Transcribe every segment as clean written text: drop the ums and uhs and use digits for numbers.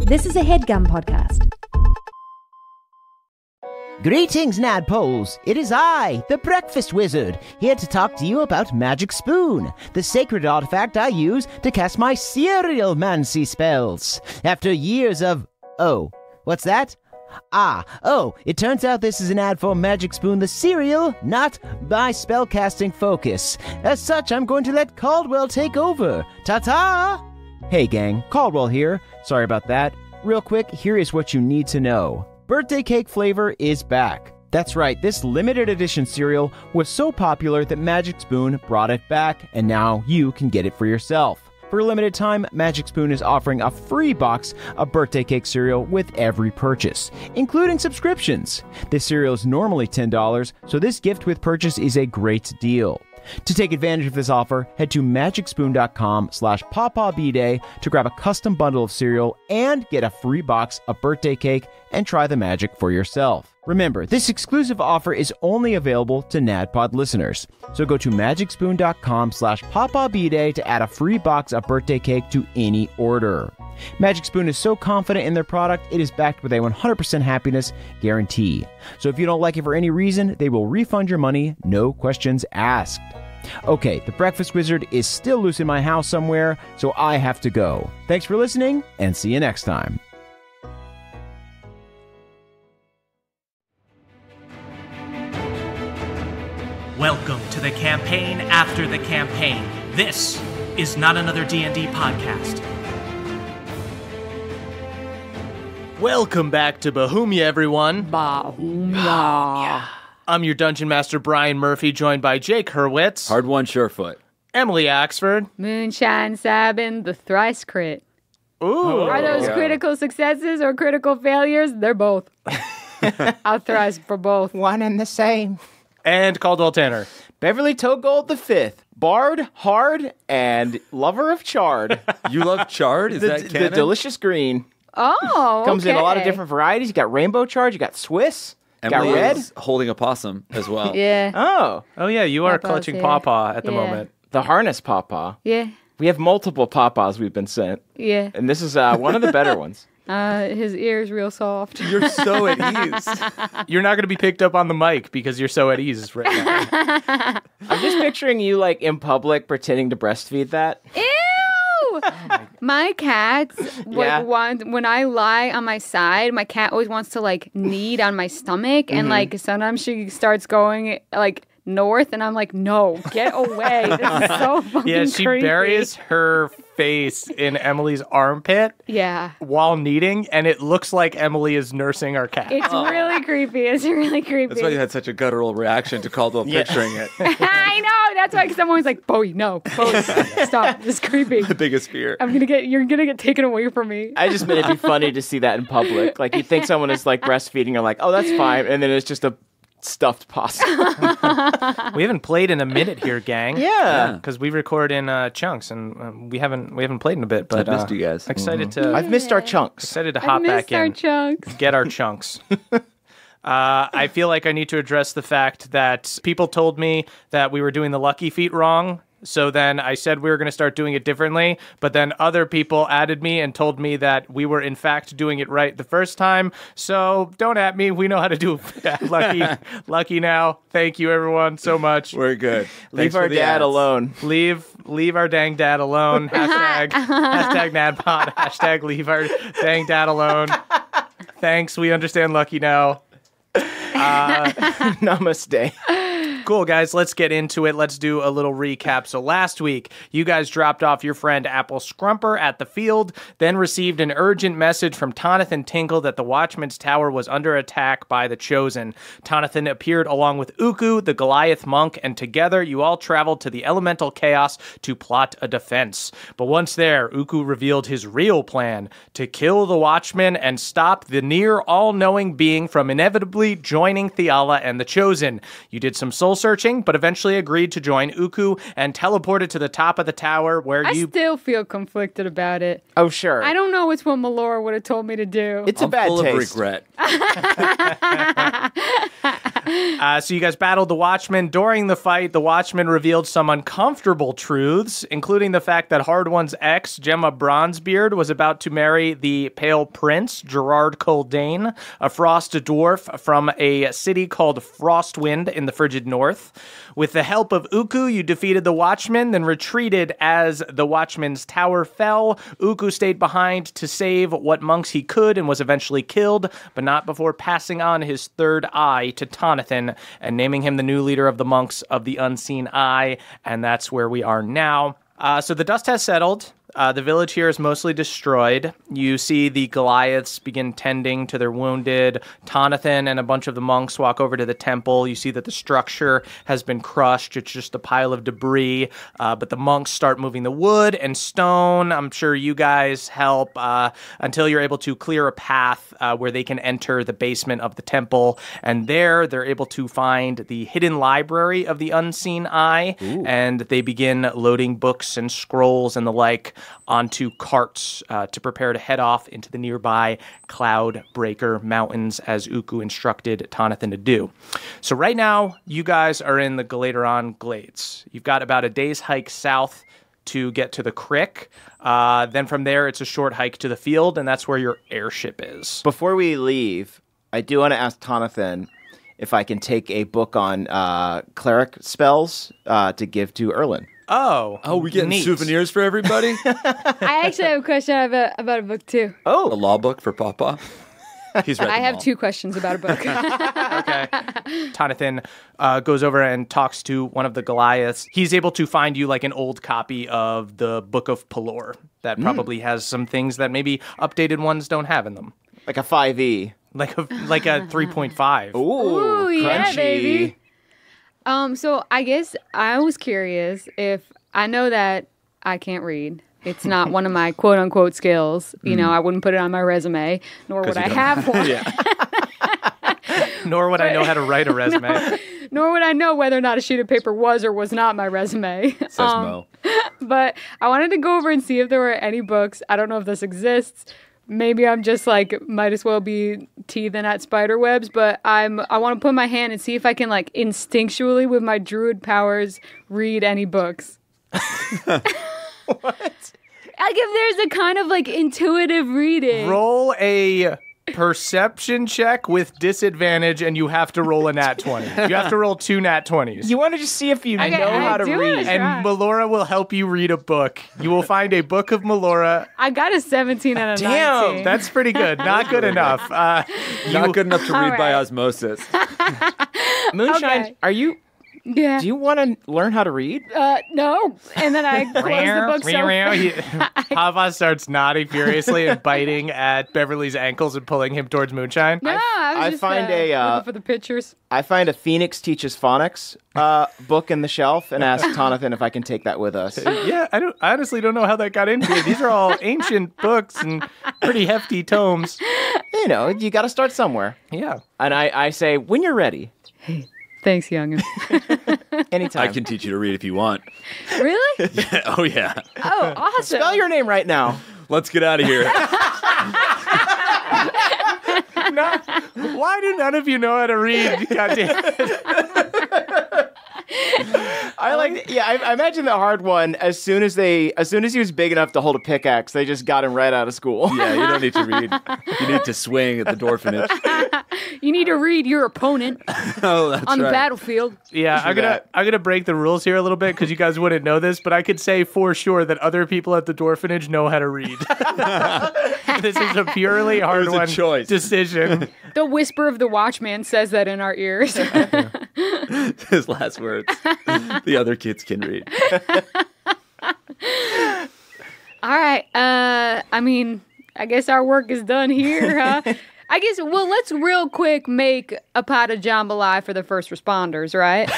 This is a HeadGum podcast. Greetings, Nadpoles. It is I, the Breakfast Wizard, here to talk to you about Magic Spoon, the sacred artifact I use to cast my cereal-mancy spells. After years of... Oh, what's that? It turns out this is an ad for Magic Spoon the cereal, not my spellcasting focus. As such, I'm going to let Caldwell take over. Ta-ta! Hey gang, Caldwell here. Sorry about that. Real quick, here is what you need to know. Birthday cake flavor is back. That's right, this limited edition cereal was so popular that Magic Spoon brought it back, and now you can get it for yourself. For a limited time, Magic Spoon is offering a free box of birthday cake cereal with every purchase, including subscriptions. This cereal is normally $10, so this gift with purchase is a great deal. To take advantage of this offer, head to magicspoon.com/pawpawbday to grab a custom bundle of cereal and get a free box of birthday cake and try the magic for yourself. Remember, this exclusive offer is only available to NADPOD listeners. So go to magicspoon.com/pawpawbday to add a free box of birthday cake to any order. Magic Spoon is so confident in their product, it is backed with a 100% happiness guarantee. So if you don't like it for any reason, they will refund your money, no questions asked. Okay, the Breakfast Wizard is still loose in my house somewhere, so I have to go. Thanks for listening, and see you next time. Welcome to the campaign after the campaign. This is not another D&D podcast. Welcome back to Bohemia, everyone. Bohemia. I'm your Dungeon Master, Brian Murphy, joined by Jake Hurwitz. Hard one, Surefoot. Emily Axford. Moonshine Sabin, the thrice crit. Ooh. Are those critical successes or critical failures? They're both. I'll thrice for both. One and the same. And Caldwell Tanner. Beverly Togold V, Bard, Hard, and Lover of Chard. You love chard? Is that canon? The delicious green. Oh, Comes in a lot of different varieties. You got rainbow chard, you got Swiss, Emily got red. is holding a possum as well. Yeah. Oh, Yeah, you are Pawpaws, clutching yeah. pawpaw at the Yeah. moment. the harness pawpaw. Yeah. We have multiple pawpaws we've been sent, Yeah. and this is one of the better ones. His ear's real soft. You're so at ease. You're not going to be picked up on the mic because you're so at ease right now. I'm just picturing you like in public pretending to breastfeed that. Ew! My cats, Yeah. when I lie on my side, my cat always wants to like knead on my stomach, and like sometimes she starts going like north, and I'm like, no, get away. This is so fucking Yeah, she creepy. buries her face in Emily's armpit Yeah. while kneading, and it looks like Emily is nursing our cat. It's really creepy. It's really creepy. That's why you had such a guttural reaction to Caldwell picturing it. I know. That's why someone's like, Bowie, no. Bowie, stop. It's creepy. The biggest fear. You're gonna get taken away from me. I just meant it'd be funny to see that in public. Like you think someone is like breastfeeding, you're like, oh, that's fine, and then it's just a stuffed possum. We haven't played in a minute here, gang. Yeah. Because we record in chunks, and we haven't played in a bit. But I've missed you guys. Excited to I've missed our chunks. excited to I hop back missed our in, chunks. get our chunks. I feel like I need to address the fact that people told me that we were doing the lucky feat wrong. So then I said we were going to start doing it differently, but then other people added me and told me that we were in fact doing it right the first time. So don't at me. We know how to do lucky now. Thank you everyone so much. We're good. Leave Thanks our for the dad ads. alone. Leave our dang dad alone. Hashtag NADPOD. Hashtag leave our dang dad alone. Thanks. We understand lucky now. Namaste. Cool, guys. Let's get into it. Let's do a little recap. So last week, you guys dropped off your friend Apple Scrumper at the field, then received an urgent message from Tonathan Tinkle that the Watchman's Tower was under attack by the Chosen. Tonathan appeared along with Uku, the Goliath monk, and together you all traveled to the Elemental Chaos to plot a defense. But once there, Uku revealed his real plan, to kill the Watchman and stop the near all-knowing being from inevitably joining Theala and the Chosen. You did some soul searching, but eventually agreed to join Uku and teleported to the top of the tower where I you... still feel conflicted about it. Oh, sure. I don't know it's what Melora would have told me to do. It's a I'm bad full taste. of regret. So you guys battled the Watchmen. During the fight, the Watchmen revealed some uncomfortable truths, including the fact that Hard One's ex, Gemma Bronzebeard, was about to marry the Pale Prince, Gerard Coldane, a frost dwarf from a city called Frostwind in the frigid north. With the help of Uku, you defeated the Watchmen, then retreated as the Watchmen's tower fell. Uku stayed behind to save what monks he could and was eventually killed, but not before passing on his third eye to Tonathan and naming him the new leader of the monks of the Unseen Eye, and that's where we are now. So the dust has settled. The village here is mostly destroyed. You see the Goliaths begin tending to their wounded. Tonathan and a bunch of the monks walk over to the temple. You see that the structure has been crushed. It's just a pile of debris. But the monks start moving the wood and stone. I'm sure you guys help until you're able to clear a path where they can enter the basement of the temple. And there, they're able to find the hidden library of the Unseen Eye. Ooh. And they begin loading books and scrolls and the like onto carts to prepare to head off into the nearby Cloudbreaker Mountains as Uku instructed Tonathan to do. So right now, you guys are in the Galateron Glades. You've got about a day's hike south to get to the crick. Then from there, it's a short hike to the field, and that's where your airship is. Before we leave, I do want to ask Tonathan if I can take a book on cleric spells to give to Erlin. Oh, we getting neat. souvenirs for everybody? I actually have a question about a book, too. Oh, a law book for Papa? He's read I them have all. 2 questions about a book. Okay. Tonathan goes over and talks to one of the Goliaths. He's able to find you like an old copy of the Book of Pelor that probably has some things that maybe updated ones don't have in them. Like a 5e. Like a 3.5. Ooh, yeah, crunchy. baby. So I guess I was curious if I know that I can't read. It's not one of my quote unquote skills. You know, I wouldn't put it on my resume, nor would I have one. Nor would I know how to write a resume. Nor would I know whether or not a sheet of paper was or was not my resume. Says Mo. But I wanted to go over and see if there were any books. I don't know if this exists. Maybe I'm just like, might as well be teething at spider webs, but I want to put my hand and see if I can like instinctually with my druid powers read any books. What? Like if there's a kind of like intuitive reading. Roll a perception check with disadvantage, and you have to roll a nat 20. You have to roll 2 nat 20s. You want to just see if you know how to read. And Melora will help you read a book. You will find a book of Melora. I got a 17 and a 19. Damn, That's pretty good. Not good enough. Not good enough to read by right. osmosis. Moonshine, Okay. are you... Yeah. Do you want to learn how to read? No. And then I closed the book Pava starts nodding furiously and biting at Beverly's ankles and pulling him towards Moonshine. No, I was I just find looking for the pictures. I find a Phoenix Teaches Phonics book in the shelf and ask Tonathan if I can take that with us. Yeah, I honestly don't know how that got in here. These are all ancient books and pretty hefty tomes. You know, you got to start somewhere. Yeah. And I say, when you're ready, Thanks, youngin. anytime. I can teach you to read if you want. Really? Yeah, oh, yeah. Oh, awesome. Spell your name right now. Let's get out of here. Why do none of you know how to read? Goddamn. I imagine the hard one, as soon as he was big enough to hold a pickaxe, they just got him right out of school. Yeah, you don't need to read. You need to swing at the dwarfenage. You need to read your opponent Oh, that's on the right. battlefield. Yeah, I'm gonna break the rules here a little bit because you guys wouldn't know this, but I could say for sure that other people at the dwarfenage know how to read. This is a purely hard It was a one choice. decision. The whisper of the Watchman says that in our ears. His last words. The other kids can read. All right. I mean, I guess our work is done here, huh? I guess, well, let's real quick make a pot of jambalaya for the first responders, right?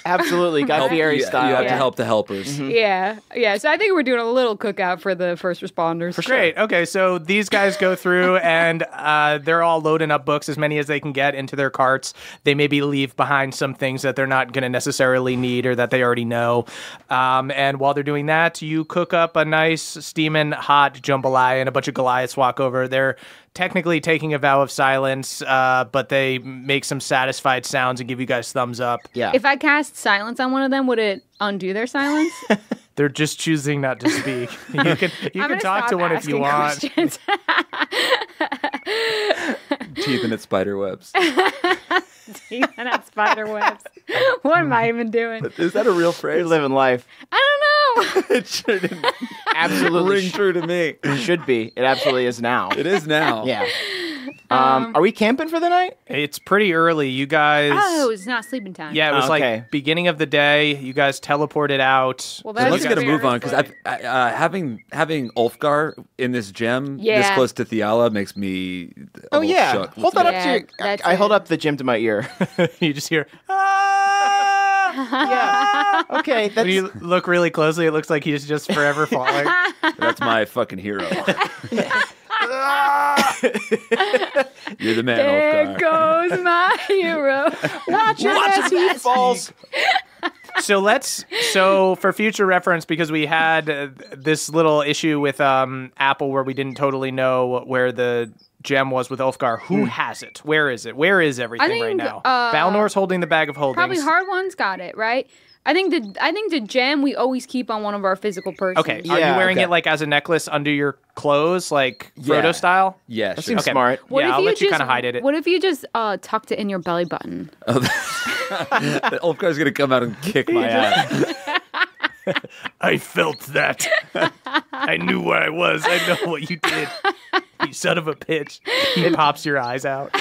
Absolutely, Guy Fieri style. You have to help the helpers. Yeah. So I think we're doing a little cookout for the first responders. Great. Okay, so these guys go through and they're all loading up books, as many as they can get, into their carts. They maybe leave behind some things that they're not going to necessarily need or that they already know. And while they're doing that, you cook up a nice steaming hot jambalaya, and a bunch of Goliaths walk over. They're technically taking a vow of silence, but they make some satisfied sounds and give you guys thumbs up. Yeah. If I cast silence on one of them, would it undo their silence? They're just choosing not to speak. You can talk to one if you want. Teeth in its spider webs. Teeth and that spider webs. What am I even doing? Is that a real You're phrase? living life. I don't know. It sure didn't Absolutely ring true to me. should be. It absolutely is now. It is now. Yeah. Are we camping for the night? It's pretty early. You guys... Oh, it's not sleeping time. Yeah, it was Okay. like beginning of the day. You guys teleported out. Well, So that's let's get a very move on, because early. having Ulfgar in this gem this Yeah. close to Theala makes me a little shook. Hold that up Yeah, to your... that's I hold it. up the gem to my ear. You just hear, ah! Yeah. Okay. When you That's... look really closely, it looks like he's just forever falling. That's my fucking hero. You're the man, There Ulfgar. goes my hero. Watch it as he falls. So for future reference, because we had this little issue with Apple where we didn't totally know where the gem was with Ulfgar. Who has it? Where is it? Where is everything right think, now? Balnor's holding the bag of holdings. Probably hard ones got it, right? I think the gem we always keep on one of our physical persons. Okay. Are you Yeah, wearing okay. it like as a necklace under your clothes, like Frodo Yeah. style? Yeah, That sure. seems smart. What Yeah, if I'll you let you just- kind of hide it. What if you just tucked it in your belly button? Ulfgar's going to come out and kick my ass. I felt that. I knew where I was. I know what you did. You son of a bitch. He pops your eyes out.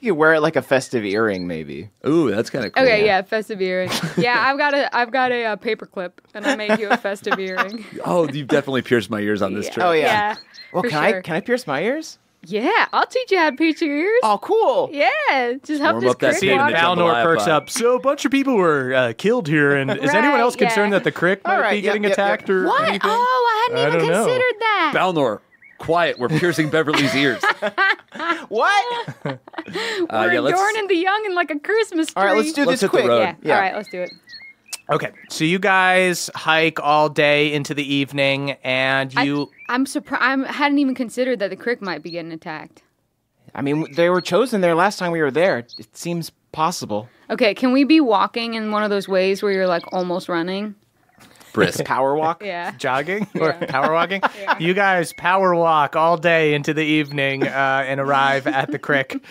You could wear it like a festive earring, maybe. Ooh, that's kind of cool. Okay, yeah, festive earring. Yeah, I've got a paper clip, and I made you a festive earring. Oh, you've definitely pierced my ears on this trip. Oh, yeah. Well, for can sure. I pierce my ears? Yeah, I'll teach you how to pierce your ears. Oh, cool. Yeah, just help Warm this up that crick seat in walk. the Balnor jambalaya perks pot. up. So a bunch of people were killed here, and is anyone else Right, concerned yeah. that the crick might All right, be yep, getting yep, attacked yep. or What? anything? Oh, I I hadn't even don't know. considered that. Balnor, quiet. We're piercing Beverly's ears. What? We're let's- adorning the young in like a Christmas tree. All right, let's do Let's this hit the quick. road. Yeah. All right, let's do it. Okay, so you guys hike all day into the evening, and you... I'm surprised. I hadn't even considered that the crick might be getting attacked. I mean, they were chosen there last time we were there. It seems possible. Okay, can we be walking in one of those ways where you're like almost running? Brisk. Power walk? Yeah. jogging or power walking. You guys power walk all day into the evening and arrive at the crick.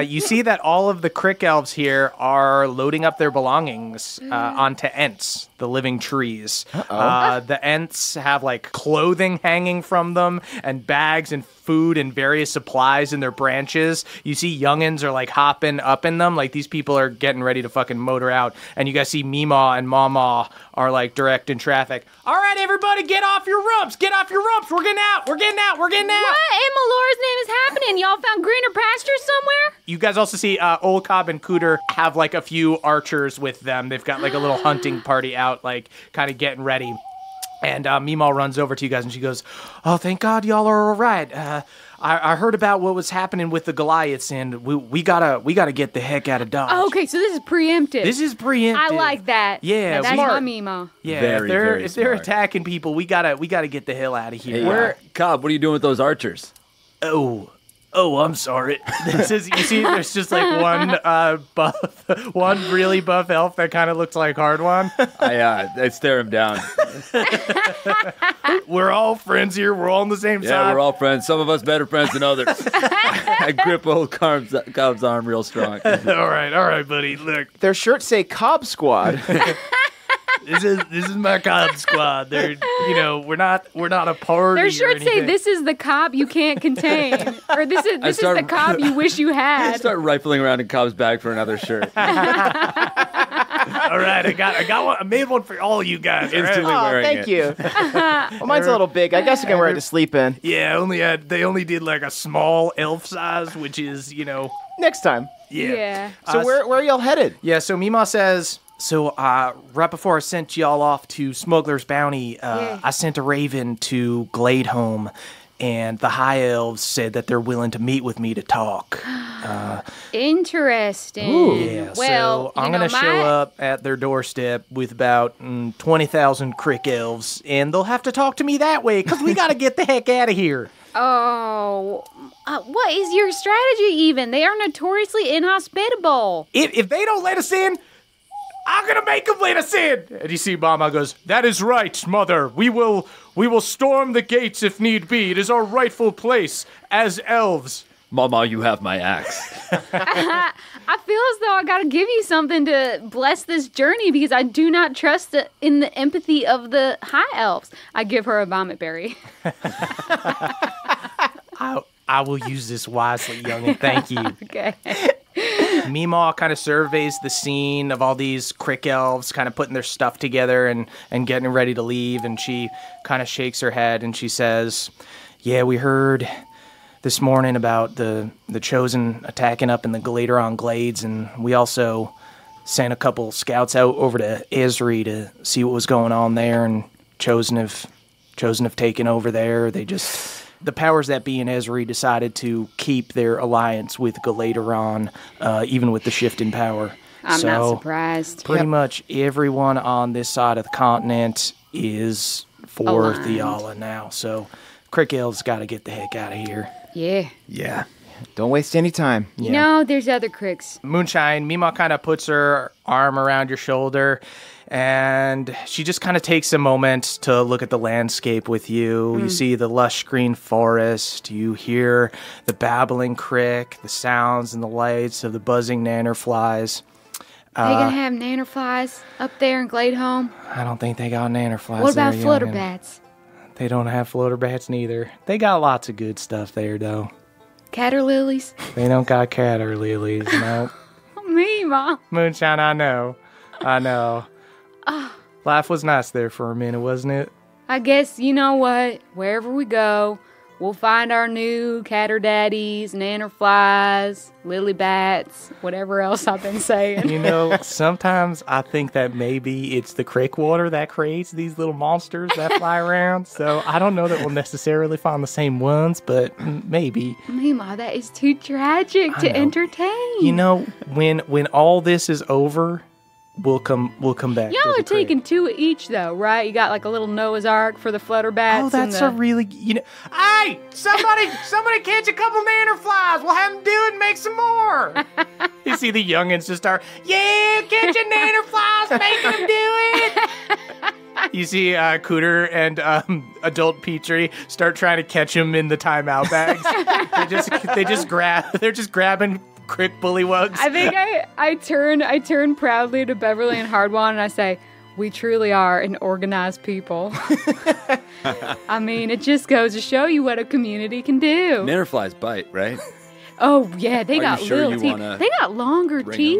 You see that all of the crick elves here are loading up their belongings onto ents, the living trees. The ents have like clothing hanging from them and bags and food and various supplies in their branches. You see youngins are like hopping up in them. Like these people are getting ready to fucking motor out. And you guys see Meemaw and Mawmaw are like directing traffic. All right, everybody, get off your rumps. Get off your rumps. We're getting out. We're getting out. We're getting out. What in Malora's name is happening? Y'all found greener pastures somewhere? You guys also see Old Cobb and Cooter have like a few archers with them. They've got like a little hunting party out, like kind of getting ready. And Meemaw runs over to you guys and she goes, "Oh, thank God y'all are all right. I heard about what was happening with the Goliaths, and we gotta get the heck out of Dodge." Oh, okay, so this is preemptive. This is preemptive. I like that. Yeah, Now, that's smart. my Mimo. Yeah, Very, very if they're smart. attacking people, we gotta get the hell out of here. Where, Cobb, what are you doing with those archers? Oh, I'm sorry. This is, you see, there's just like one really buff elf that kind of looks like Hardwan. I stare him down. We're all friends here. We're all on the same Yeah, side. we're all friends. Some of us better friends than others. I grip old Cobb's arm real strong. all right, buddy. Look, Their shirts say Cobb Squad. this is my Cobb squad. They're, we're not a party. Their or shirts say, anything. "This is the Cobb you can't contain," or "This is start- the Cobb you wish you I had." start rifling around in Cobb's bag for another shirt. All right, I got one. I made one for all you guys. all right? Instantly Oh, wearing thank it. you. Well, mine's a little big. I guess I can wear it to sleep in. Yeah, they only did like a small elf size, which is, Next time. Yeah. So where are y'all headed? Yeah, so Mima says, right before I sent y'all off to Smuggler's Bounty, I sent a raven to Gladeholm, and the High Elves said that they're willing to meet with me to talk. Interesting. Yeah, Well, so I'm going to show up at their doorstep with about 20,000 Crick Elves, and they'll have to talk to me that way, because we got to get the heck out of here. Oh, what is your strategy even? They are notoriously inhospitable. If they don't let us in, I'm gonna make them let us in. And you see Mama goes, that is right, Mother. We will storm the gates if need be. It is our rightful place as elves. Mama, you have my axe. I feel as though I gotta give you something to bless this journey because I do not trust in the empathy of the high elves. I give her a vomit berry. I will use this wisely, youngin'. Thank you. Okay. Meemaw kind of surveys the scene of all these Crick Elves kind of putting their stuff together and getting ready to leave, and she kind of shakes her head and she says, yeah, we heard this morning about the Chosen attacking up in the Galateron Glades, and we also sent a couple scouts out over to Esri to see what was going on there, and Chosen have taken over there. The powers that be in Esri decided to keep their alliance with Galateron, even with the shift in power. I'm not surprised. Pretty much everyone on this side of the continent is for Theala now. So Crick Elves got to get the heck out of here. Yeah. Yeah. Don't waste any time. Yeah. No, there's other cricks. Moonshine, Mima kind of puts her arm around your shoulder, and she just kind of takes a moment to look at the landscape with you. You see the lush green forest. You hear the babbling crick, the sounds and the lights of the buzzing nannerflies. They gonna have nannerflies up there in Gladeholm? I don't think they got nannerflies. What about there, flutterbats? They don't have flutterbats neither. They got lots of good stuff there, though. Catter lilies? They don't got catter lilies, no. Me, Mom. Moonshine, I know. Life was nice there for a minute, wasn't it? I guess, you know what? Wherever we go, we'll find our new catter daddies, nannerflies, lily bats, whatever else I've been saying. You know, sometimes I think that maybe it's the creek water that creates these little monsters that fly around. So I don't know that we'll necessarily find the same ones, but maybe. Mima, that is too tragic to know. entertain. You know, when all this is over, we'll come back. Y'all to are the creek. taking two each, though, right? You got like a little Noah's Ark for the flutterbats. Oh, that's a really, Hey, somebody catch a couple nannerflies. We'll have them do it and make some more. You see the youngins just start, yeah, catch a nannerflies, making them do it. You see Cooter and adult Petrie start trying to catch him in the timeout bags. They're just grabbing crick bullywugs. I think I turn proudly to Beverly and Hardwan and I say, we truly are an organized people. I mean, it just goes to show you what a community can do. Nannerflies bite, right? Oh, yeah, they got you sure little you teeth. wanna They got longer teeth.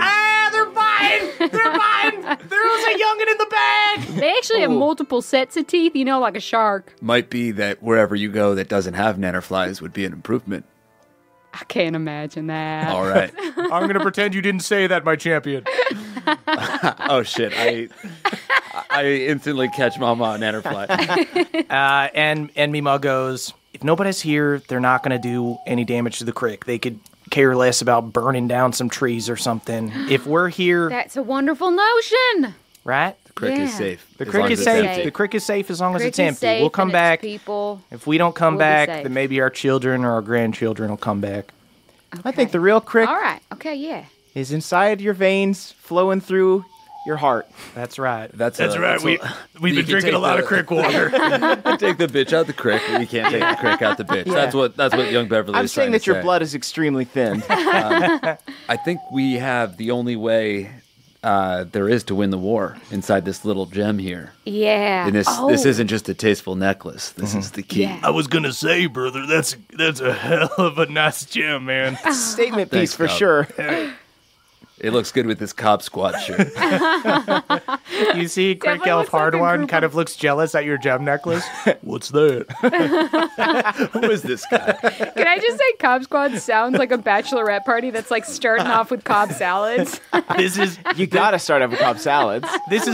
They're biting! There was a youngin in the bag! They actually have multiple sets of teeth, like a shark. Might be that wherever you go that doesn't have nannerflies would be an improvement. I can't imagine that. All right. I'm going to pretend you didn't say that, my champion. Oh, shit. I instantly catch Mama on nannerfly. And Mima goes, if nobody's here, they're not going to do any damage to the crick. They could care less about burning down some trees or something. If we're here... That's a wonderful notion. Right? The crick is safe. The as crick long is as it's safe. empty. The crick is safe as long as Crick it's is empty. safe We'll come and back. its people If we don't come will be back, safe. then maybe our children or our grandchildren will come back. I think the real crick All right. Okay, yeah. is inside your veins, flowing through your heart. That's right. That's right. We've you been can drinking take a lot of the- crick water. Take the bitch out the crick, but you can't take the crick out the bitch. Yeah. That's what young Beverly I'm is saying trying that to your say. blood is extremely thin. I think we have the only way there is to win the war inside this little gem here. Yeah. And this isn't just a tasteful necklace. This is the key. Yeah. I was gonna say, brother, that's a hell of a nice gem, man. Statement Thanks, piece for Bob. sure. It looks good with this Cop Squad shirt. You see Crick Definitely Elf looks like a Hardwine group kind of looks jealous at your gem necklace. What's that? Who is this guy? Can I just say Cobb Squad sounds like a bachelorette party that's like starting off with Cobb salads? This is You gotta start off with Cobb salads. this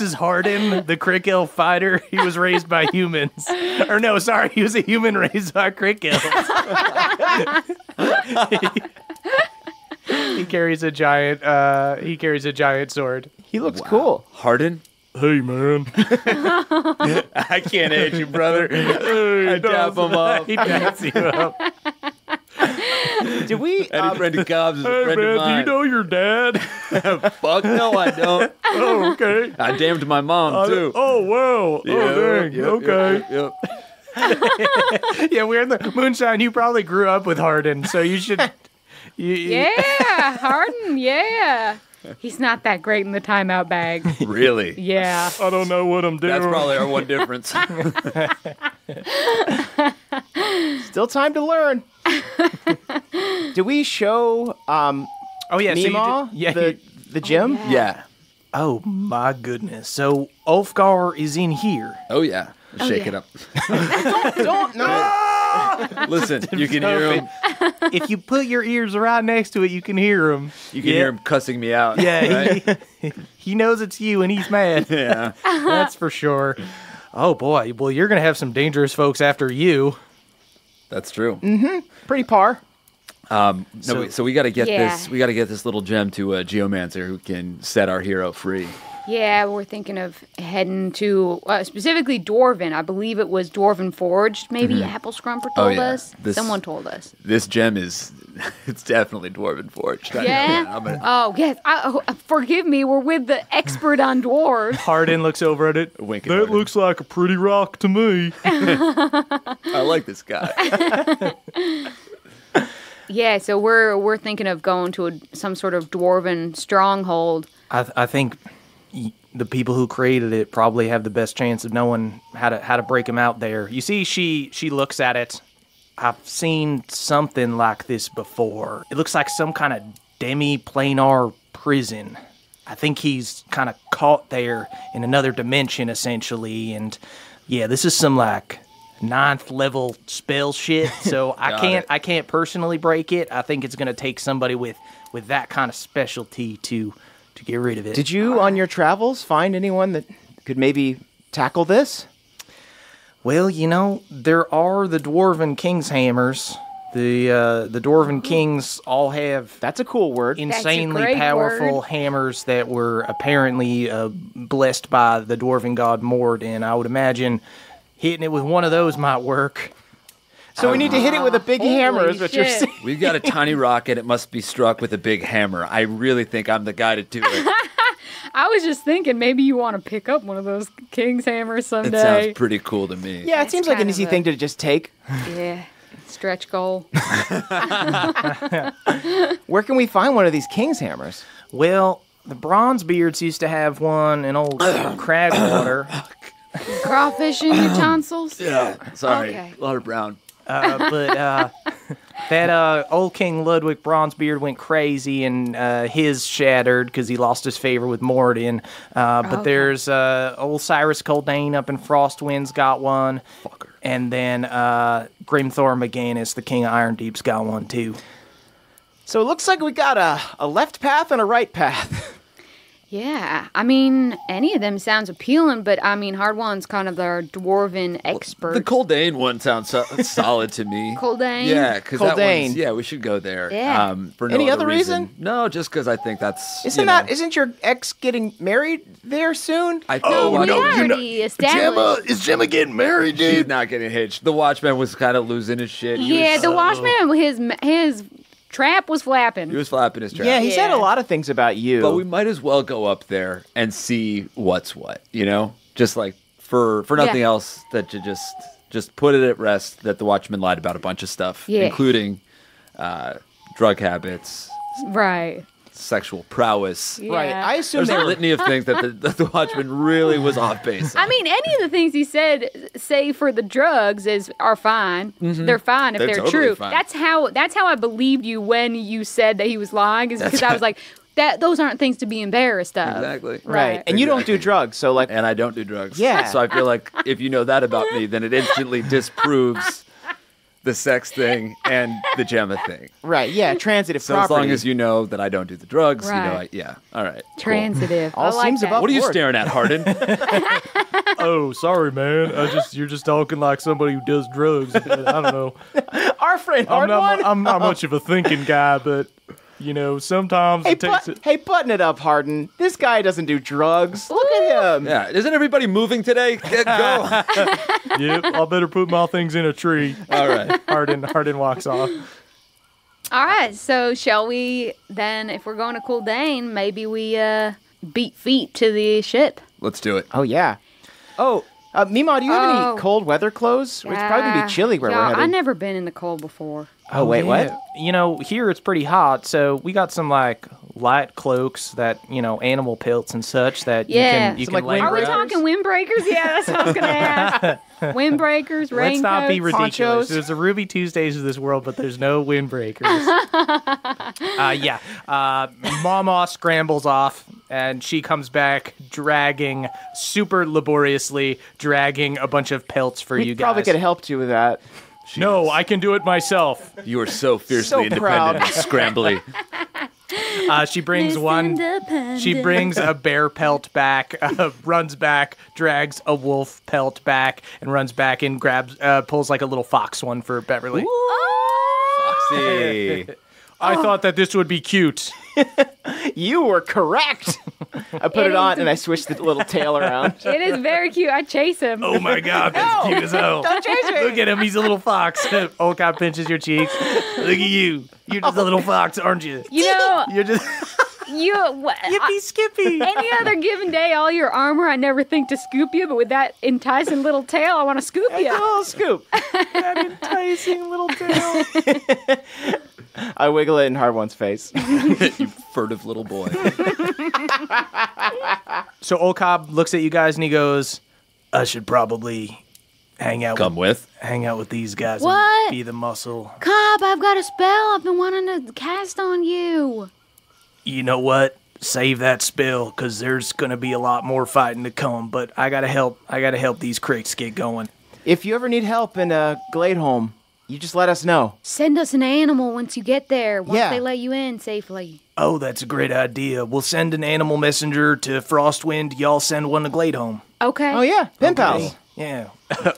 is Hardin, the Crick Elf fighter. He was raised by humans. Or no, sorry, he was a human raised by Crick Elves. He carries a giant sword. He looks cool. Hardin? Hey man. I can't hate you, brother. I dap him up. He daps you up. Did we? Any friend of Cobb's is a friend of mine. your dad? Fuck no, I don't. Oh, okay. I damned my mom, too. Oh wow. Yeah, yep. Yeah, we're in the moonshine. You probably grew up with Hardin, so you should. Yeah, Hardin, yeah. He's not that great in the timeout bag. Really? Yeah. I don't know what I'm doing. That's probably our one difference. Still time to learn. Did we show Oh yeah, Meemaw the gym? Yeah. Oh my goodness. So Ulfgar is in here. Oh, yeah. Shake yeah. it up. Don't no. Listen, you can hear him. If you put your ears right next to it, you can hear him. You can hear him cussing me out. Yeah, right? he knows it's you and he's mad. Yeah. That's for sure. Oh boy, well you're gonna have some dangerous folks after you. That's true. Pretty par. So we got to get Yeah. this. We got to get this little gem to a geomancer who can set our hero free. Yeah, we're thinking of heading to specifically Dwarven. I believe it was Dwarven Forged. Maybe Apple Scrumper told yeah. us. Someone told us. This gem is, it's definitely dwarven forged. I know Yeah. that. I'm gonna Oh yes. Forgive me. We're with the expert on dwarves. Hardin looks over at it. Wink at That Hardin. looks like a pretty rock to me. I like this guy. Yeah. So we're thinking of going to some sort of Dwarven stronghold. I think the people who created it probably have the best chance of knowing how to break him out there. You see, she looks at it. I've seen something like this before. It looks like some kind of demi-planar prison. I think he's kind of caught there in another dimension, essentially. And yeah, this is some like 9th level spell shit. So I can't personally break it. I think it's gonna take somebody with that kind of specialty to get rid of it. Did you, on your travels, find anyone that could maybe tackle this? Well, you know, there are the Dwarven King's hammers. The Dwarven Kings all have That's a cool word. insanely great powerful word. hammers that were apparently blessed by the Dwarven god Mord, and I would imagine hitting it with one of those might work. So we need to hit it with a big hammer, is what you're shit. saying. We've got a tiny rocket. It must be struck with a big hammer. I really think I'm the guy to do it. I was just thinking maybe you want to pick up one of those King's hammers It someday. sounds pretty cool to me. Yeah, it It's seems like an kind easy of thing to just take. Yeah. Stretch goal. Where can we find one of these king's hammers? Well, the Bronzebeards used to have one in old Cragwater. Crawfish in your tonsils? Yeah. Sorry. Okay. A lot of brown. But that old King Ludwig Bronzebeard went crazy and his shattered because he lost his favor with Morden. But Okay. there's old Cyrus Coldane up in Frostwind's got one. Fucker. And then Grimthor McGannis, the King of Iron Deep's got one too. So it looks like we got a left path and a right path. Yeah. I mean, any of them sounds appealing, but I mean, Hardwan's kind of our dwarven expert. The Coldane one sounds solid to me. Coldane? Yeah, because that Coldane. one's, yeah, we should go there. Yeah. For no Any other reason? No, just because I think that's, Isn't your ex getting married there soon? I think No, we the Watchman- already established. is Gemma getting married, She's not getting hitched. The Watchman was kind of losing his shit. He Yeah, was, the Watchman, his trap was flapping. he was flapping his trap. Yeah, he said a Yeah. lot of things about you. But we might as well go up there and see what's what, Just like for nothing Yeah. else, that to just put it at rest that the Watchman lied about a bunch of stuff, Yeah. including drug habits, Right. sexual prowess. Right. Yeah. I assume There's they a were litiny of things that the Watchman really was off base on. I mean, any of the things he said, say for the drugs, are fine. They're fine if They're they're totally true. fine. That's how I believed you when you said that he was lying. Is because I was like, those aren't things to be embarrassed of. Exactly. Right. And you don't do drugs, so like... And I don't do drugs. Yeah. So I feel like if you know that about me, then it instantly disproves the sex thing and the Gemma thing. Right, yeah, transitive So property. as long as you know that I don't do the drugs, Right. yeah, all right. Cool. Transitive. All I like seems that. above What are you board. staring at, Hardin? Oh, sorry, man. You're just talking like somebody who does drugs. I don't know. Our friend Hardwon? I'm not much of a thinking guy, but sometimes it takes it. Hey, button it up, Hardin. This guy doesn't do drugs. Look at him. Yeah, isn't everybody moving today? Go. Yep, I better put my things in a tree. All right. Hardin walks off. All right, so shall we then, if we're going to Kuldane, maybe we beat feet to the ship? Let's do it. Oh, yeah. Oh, Mima, do you have Oh. any cold weather clothes? It's probably going to be chilly where we're Y'all, headed. I've never been in the cold before. Oh, wait, what? Here it's pretty hot, so we got some like light cloaks that animal pelts and such that Yeah. you Some, can like, layer Are we around. talking windbreakers? Yeah, that's what I was going to ask. Windbreakers, raincoats. Let's not be ridiculous. ponchos. There's a Ruby Tuesdays of this world, but there's no windbreakers. Mama scrambles off, and she comes back super laboriously dragging a bunch of pelts for We you guys. probably could have helped you with that. No, I can do it myself. You are so fiercely So independent proud. and scrambly. She brings She brings a bear pelt back, runs back, drags a wolf pelt back, and runs back and pulls like a little fox one for Beverly. Foxy. I thought that this would be cute. You were correct. I put it on and I switched the little tail around. It is very cute. I chase him. Oh my god, that's cute as hell. Don't chase it. Look at him, he's a little fox. Old guy pinches your cheeks. Look at you. You're just a little fox, aren't you? You know, You're just Yippee skippy. any other given day, all your armor, I never think to scoop you, but with that enticing little tail, I want to scoop A you. little scoop. That enticing little tail. I wiggle it in Hardwon's face. You furtive little boy. So Old Cobb looks at you guys and he goes, I should probably hang out with these guys What? and be the muscle. Cobb, I've got a spell I've been wanting to cast on you. You know what? Save that spell, because there's going to be a lot more fighting to come, but I gotta help these cricks get going. If you ever need help in Gladeholm, you just let us know. Send us an animal once you get there, once Yeah. they let you in safely. Oh, that's a great idea. We'll send an animal messenger to Frostwind. Y'all send one to Gladeholm. Okay. Oh, yeah. Pen pals. Yeah.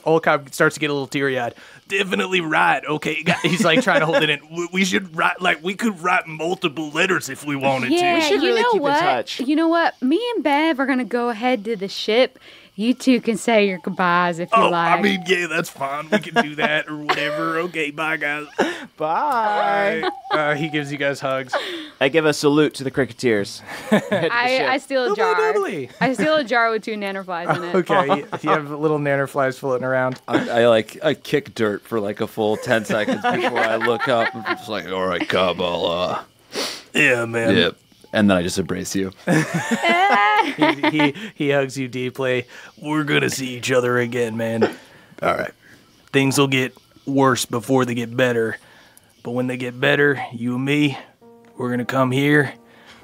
Old Cobb starts to get a little teary-eyed. Definitely right. Okay. He's like trying to hold it in. We should write, we could write multiple letters if we wanted Yeah, to. should you really know keep in what? touch. You know what? Me and Bev are going to go ahead to the ship. You two can say your goodbyes if you Oh, like. I mean, yeah, that's fine. We can do that or whatever. Okay, bye, guys. Bye. He gives you guys hugs. I give a salute to the cricketers. I steal a jar. doubly. I steal a jar with 2 nannerflies in it. Okay, you have little nannerflies floating around. I kick dirt for like a full 10 seconds before I look up. I'm just like, all right, Cobb, I'll, Yeah, man. yep. And then I just embrace you. He hugs you deeply. We're gonna see each other again, man. All right. Things will get worse before they get better. But when they get better, you and me, we're gonna come here.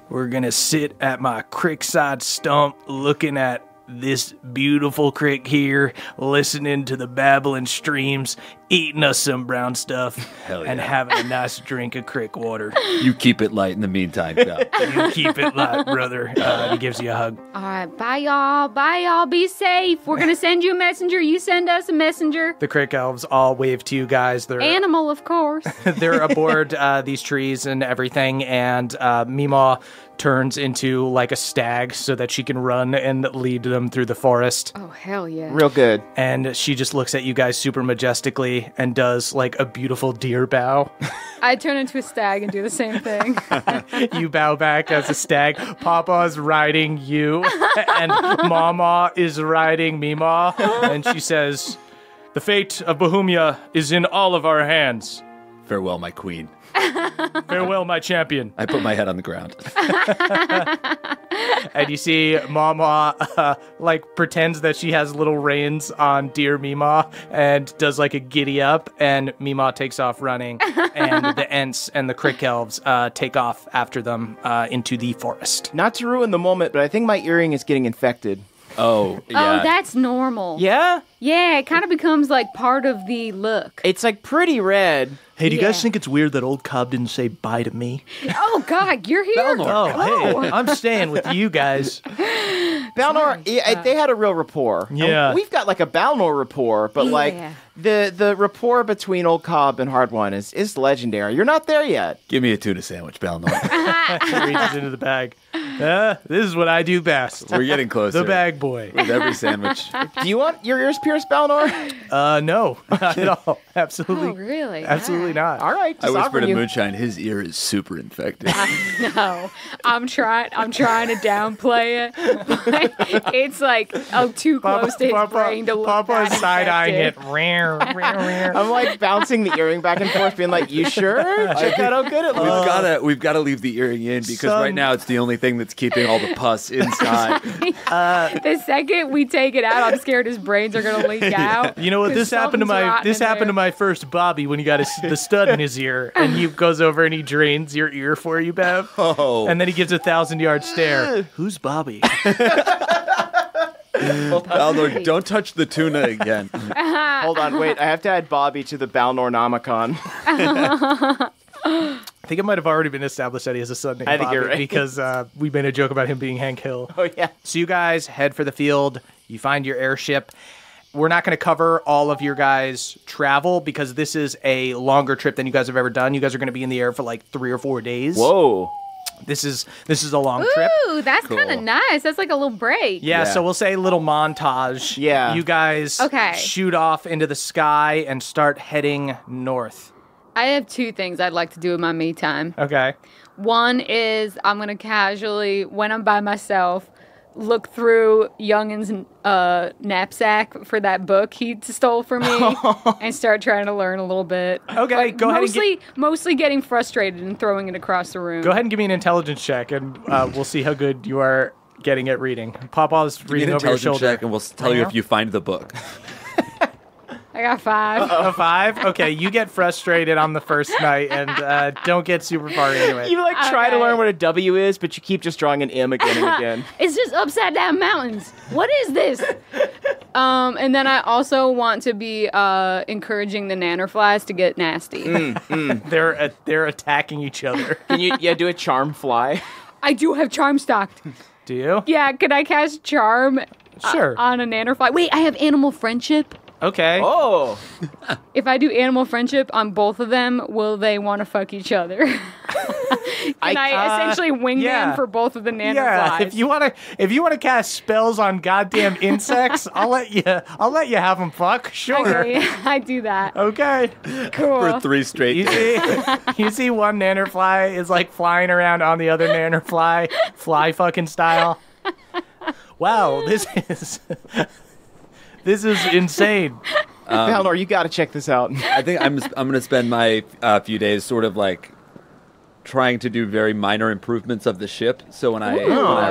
We're gonna sit at my creekside stump looking at this beautiful creek here, listening to the babbling streams, eating us some brown stuff, Hell and yeah. having a nice drink of creek water. You keep it light in the meantime, Cobb. You keep it light, brother. He gives you a hug. All right, bye y'all. Bye y'all. Be safe. We're gonna send you a messenger. You send us a messenger. The crick elves all wave to you guys. They're Animal, of course. they're aboard these trees and everything, and Mima turns into like a stag so that she can run and lead them through the forest. Oh hell yeah. Real good. And she just looks at you guys super majestically and does like a beautiful deer bow. I turn into a stag and do the same thing. You bow back as a stag. Papa's riding you, and Mama is riding Mima, and she says, "The fate of Bohemia is in all of our hands. Farewell, my queen. Farewell, my champion. I put my head on the ground. And you see Mama pretends that she has little reins on dear Mima and does like a giddy up, and Mima takes off running, and the Ents and the Crick Elves take off after them into the forest. Not to ruin the moment, but I think my earring is getting infected. Oh, yeah. Oh, that's normal. Yeah? Yeah, it kind of becomes like part of the look. It's like pretty red. Hey, do you guys Yeah. think it's weird that old Cobb didn't say bye to me? Oh, God, you're here? Oh, hey, I'm staying with you guys. Balnor, they had a real rapport. Yeah. And we've got like a Balnor rapport, but like Yeah. the rapport between Old Cobb and Hardwon is legendary. You're not there yet. Give me a tuna sandwich, Balnor. She reaches into the bag. This is what I do best. We're getting closer. The bag boy. With every sandwich. Do you want your ears pierced, Balnor? No, not at all. Absolutely. Oh, really? Absolutely not. All right. I Just whispered offering to you. Moonshine, his ear is super infected. No, I'm trying to downplay it. But it's like too close to his brain to look Papa that is side-eyeing it. infected. I'm like bouncing the earring back and forth, being like, "You sure? Check that out good at least." We've gotta leave the earring in because Some- right now it's the only thing that's keeping all the pus inside. The second we take it out, I'm scared his brains are gonna leak out. You know what? 'Cause This happened to something's rotten in my there. first Bobby when he got the stud in his ear, and he goes over and he drains your ear for you, Bev. Oh. And then he gives a 1,000-yard stare. Who's Bobby? Balnor, don't touch the tuna again. Hold on, wait. I have to add Bobby to the Balnor Nomicon. I think it might have already been established that he has a son named I think Bobby you're right. because we made a joke about him being Hank Hill. Oh yeah. So you guys head for the field. You find your airship. We're not going to cover all of your guys' travel because this is a longer trip than you guys have ever done. You guys are going to be in the air for like 3 or 4 days. Whoa. This is a long trip. Ooh, that's Cool. kind of nice. That's like a little break. Yeah, Yeah. so we'll say little montage. Yeah. You guys Okay. shoot off into the sky and start heading north. I have 2 things I'd like to do in my me time. Okay. One is I'm gonna casually, when I'm by myself, look through Youngin's knapsack for that book he stole from me and start trying to learn a little bit. Okay, Like, go ahead and mostly getting frustrated and throwing it across the room. Go ahead and give me an intelligence check, and we'll see how good you are getting at reading. Papa's Give me reading an over your intelligence shoulder. check and we'll tell you if you find the book. I got 5. A 5? Okay, you get frustrated on the first night and don't get super far into it. You like try to Okay. learn what a W is, but you keep just drawing an M again and again. It's just upside down mountains. What is this? And then I also want to be encouraging the nannerflies to get nasty. They're attacking each other. Can you do a charm fly? I do have charm stocked. Do you? Yeah, can I cast charm Sure. on a nannerfly? Wait, I have animal friendship. Okay. Oh. If I do animal friendship on both of them, will they want to fuck each other? Can I essentially wing yeah. them for both of the nannerflies? Yeah, if you wanna cast spells on goddamn insects, I'll let you have them fuck. Sure. Okay, I do that. Okay. Cool. For 3 straight You days. see, you see one nannerfly is like flying around on the other nannerfly, fly fucking style. Wow, this is insane. Balnor, you got to check this out. I think I'm going to spend my few days sort of like trying to do very minor improvements of the ship. So when I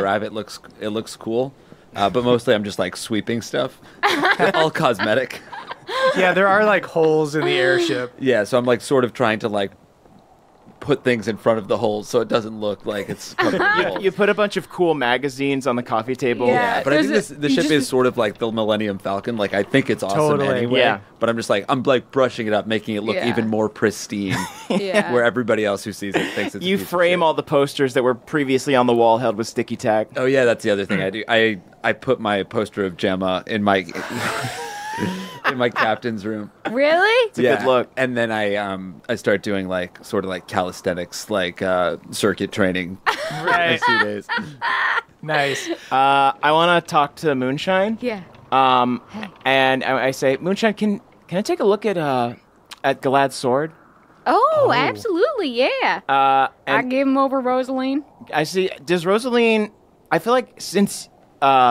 arrive, it looks cool. But mostly I'm just like sweeping stuff, all cosmetic. Yeah, there are like holes in the airship. Yeah, so I'm like sort of trying to like put things in front of the holes so it doesn't look like it's covered in holes. You put a bunch of cool magazines on the coffee table. Yeah. But I think There's the ship is sort of like the Millennium Falcon. Like I think it's awesome Totally. anyway. Yeah. But I'm like brushing it up, making it look Yeah. even more pristine. Yeah. Where everybody else who sees it thinks it's a You piece of frame shit. all the posters that were previously on the wall held with sticky tack. Oh yeah, that's the other thing I do. I put my poster of Gemma in my in my captain's room. Really? It's a good look. And then I start doing like sort of like calisthenics, like circuit training. Right. A few days. Nice. I want to talk to Moonshine. Yeah. And I say, Moonshine, can I take a look at Galad's sword? Oh, absolutely, yeah. I And gave him over Rosaline. I see. Does Rosaline? I feel like since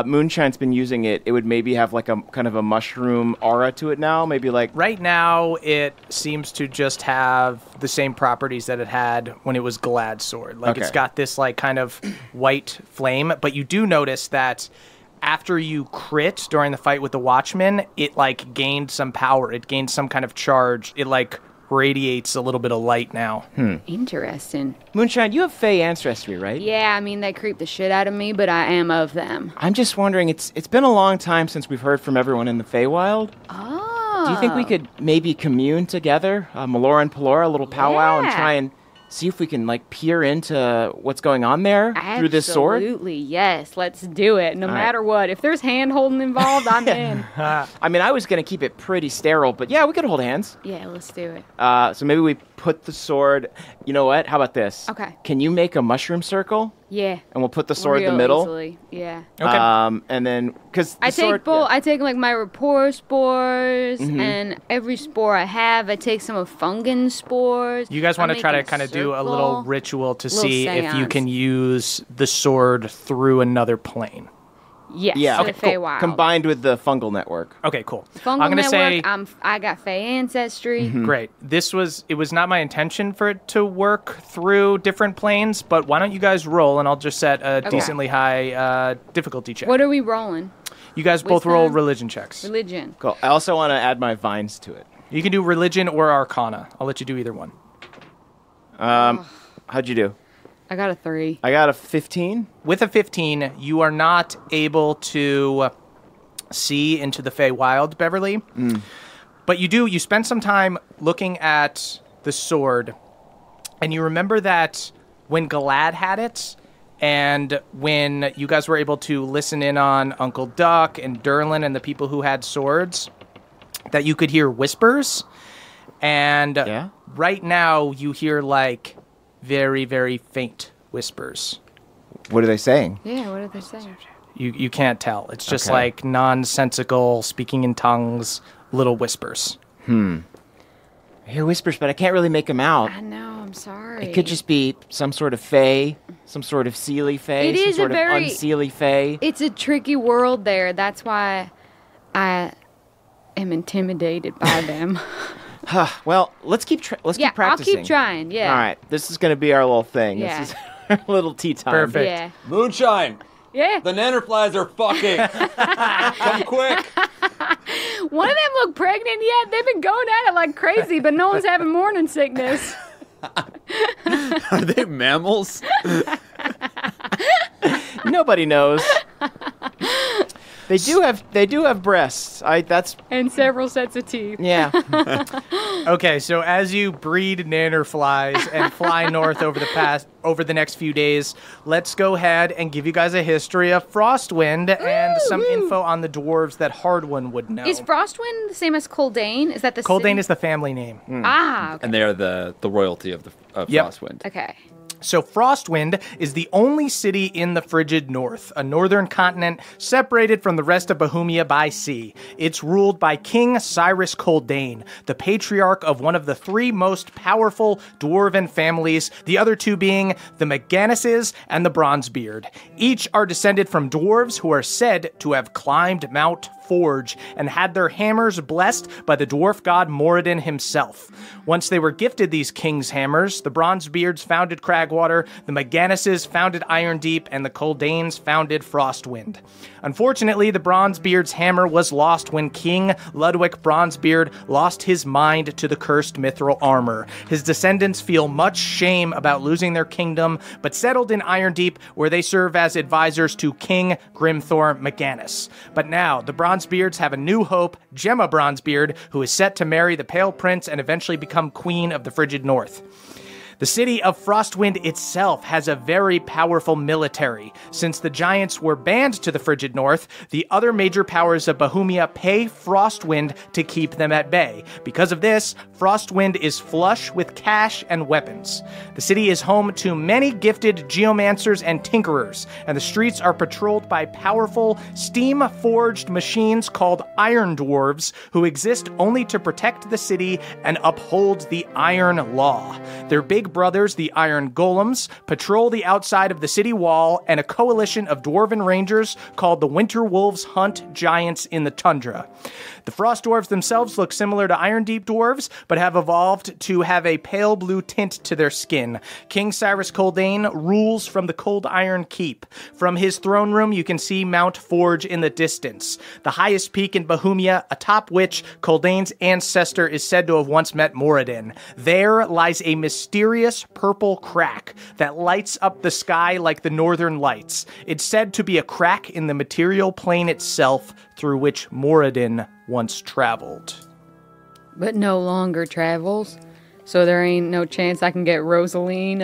Moonshine's been using it, it would maybe have like a kind of a mushroom aura to it now. Maybe like Right now, it seems to just have the same properties that it had when it was Galad's sword. Like, Okay. it's got this, like, kind of white flame, but you do notice that after you crit during the fight with the Watchmen, it, like, gained some power. It gained some kind of charge. It, like, radiates a little bit of light now. Interesting. Moonshine, you have Fey ancestry, right? Yeah, I mean, they creep the shit out of me, but I am of them. I'm just wondering. It's been a long time since we've heard from everyone in the Feywild. Oh. Do you think we could maybe commune together, Melora and Pelora, a little powwow, and Yeah. try and see if we can like peer into what's going on there through this sword? Absolutely, yes. Let's do it, no right. matter what. If there's hand-holding involved, I'm in. I mean, I was gonna keep it pretty sterile, but yeah, we could hold hands. Yeah, let's do it. So maybe we put the sword. You know what? How about this? Okay. Can you make a mushroom circle, Yeah. and we'll put the sword in Real the middle? Easily. Yeah. Okay. And then because I take I take like my rapport spores, Mm-hmm. and every spore I have, I take some of Fungan spores. You guys want to I try make to kind of do a little circle. ritual to Little see if you seance. can use the sword through another plane. Yes. Yeah. to Okay. the Cool. Feywild. Combined with the fungal network. Okay, cool. Fungal I'm gonna network. say I got Fey ancestry. great. It was not my intention for it to work through different planes, but why don't you guys roll and I'll just set a decently high difficulty check. What are we rolling? You guys both roll Wisdom? religion checks. Religion. Cool. I also want to add my vines to it. You can do religion or arcana. I'll let you do either one. How'd you do? I got a 3. I got a 15. With a 15, you are not able to see into the Feywild, Beverly. But you spend some time looking at the sword, and you remember that when Galad had it, and when you guys were able to listen in on Uncle Duck and Derlin and the people who had swords, that you could hear whispers. And Yeah? right now, you hear, like, very, very faint whispers. What are they saying? Yeah, what did they say? You can't tell. It's just Okay. like nonsensical, speaking in tongues, little whispers. I hear whispers, but I can't really make them out. I know, I'm sorry. It could just be some sort of fae, some sort of seely fae, It some is a sort of very- unseely fae. It's a tricky world there. That's why I am intimidated by them. Well, let's keep yeah, keep practicing. I'll keep trying. Yeah. All right, this is going to be our little thing. Yeah. This is our little tea time. Perfect. Yeah. Moonshine! Yeah. The nannerflies are fucking! Come quick! One of them look pregnant yet. They've been going at it like crazy, but no one's having morning sickness. Are they mammals? Nobody knows. They do have breasts. That's And several sets of teeth. yeah. Okay, so as you breed nannerflies and fly north over the next few days, let's go ahead and give you guys a history of Frostwind and some info on the dwarves that Hardwin would know. Is Frostwind the same as Coldane? Is that the Coldane city? is the family name. Ah, okay. And they are the royalty of Yep. Frostwind. Okay. So Frostwind is the only city in the frigid north, a northern continent separated from the rest of Bohemia by sea. It's ruled by King Cyrus Coldane, the patriarch of one of the 3 most powerful dwarven families, the other 2 being the McGannises and the Bronzebeard. Each are descended from dwarves who are said to have climbed Mount Forge and had their hammers blessed by the dwarf god Moradin himself. Once they were gifted these king's hammers, the Bronzebeards founded Cragwater, the McGannises founded Irondeep, and the Coldanes founded Frostwind. Unfortunately, the Bronzebeard's hammer was lost when King Ludwig Bronzebeard lost his mind to the cursed mithril armor. His descendants feel much shame about losing their kingdom, but settled in Irondeep, where they serve as advisors to King Grimthor McGannis. But now, the Bronzebeards have a new hope, Gemma Bronzebeard, who is set to marry the Pale Prince and eventually become queen of the Frigid North. The city of Frostwind itself has a very powerful military. Since the giants were banned to the Frigid North, the other major powers of Bohemia pay Frostwind to keep them at bay. Because of this, Frostwind is flush with cash and weapons. The city is home to many gifted geomancers and tinkerers, and the streets are patrolled by powerful, steam-forged machines called Iron Dwarves, who exist only to protect the city and uphold the Iron Law. Their big Stark brothers, the Iron Golems, patrol the outside of the city wall, and a coalition of dwarven rangers called the Winter Wolves hunt giants in the tundra. The Frost Dwarves themselves look similar to Iron Deep Dwarves, but have evolved to have a pale blue tint to their skin. King Cyrus Coldane rules from the Cold Iron Keep. From his throne room, you can see Mount Forge in the distance, the highest peak in Bohemia, atop which Coldane's ancestor is said to have once met Moradin. There lies a mysterious purple crack that lights up the sky like the Northern Lights. It's said to be a crack in the material plane itself through which Moradin once traveled. But no longer travels. So there ain't no chance I can get Rosaline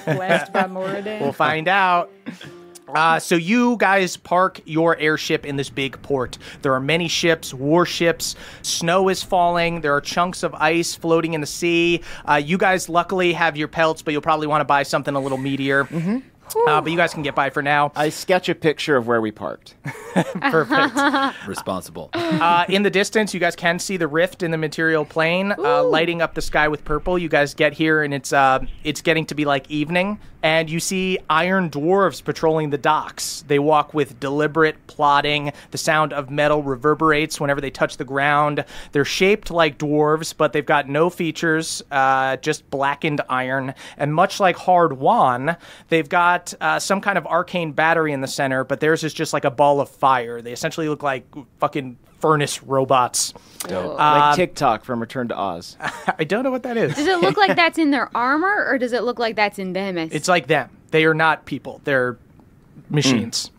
blessed by Moradin. We'll find out. So you guys park your airship in this big port. There are many ships, warships. Snow is falling. There are chunks of ice floating in the sea. You guys luckily have your pelts, but you'll probably want to buy something a little meatier. Mm-hmm. But you guys can get by for now. I sketch a picture of where we parked. Perfect. Responsible. In the distance, you guys can see the rift in the material plane, lighting up the sky with purple. You guys get here, and it's getting to be like evening. And you see iron dwarves patrolling the docks. They walk with deliberate plodding. The sound of metal reverberates whenever they touch the ground. They're shaped like dwarves, but they've got no features, just blackened iron. And much like Hard-Won, they've got some kind of arcane battery in the center, but theirs is just like a ball of fire. They essentially look like fucking furnace robots. Like TikTok from Return to Oz. I don't know what that is. Does it look like that's in their armor, or does it look like that's in them? It's like them. They are not people. They're machines.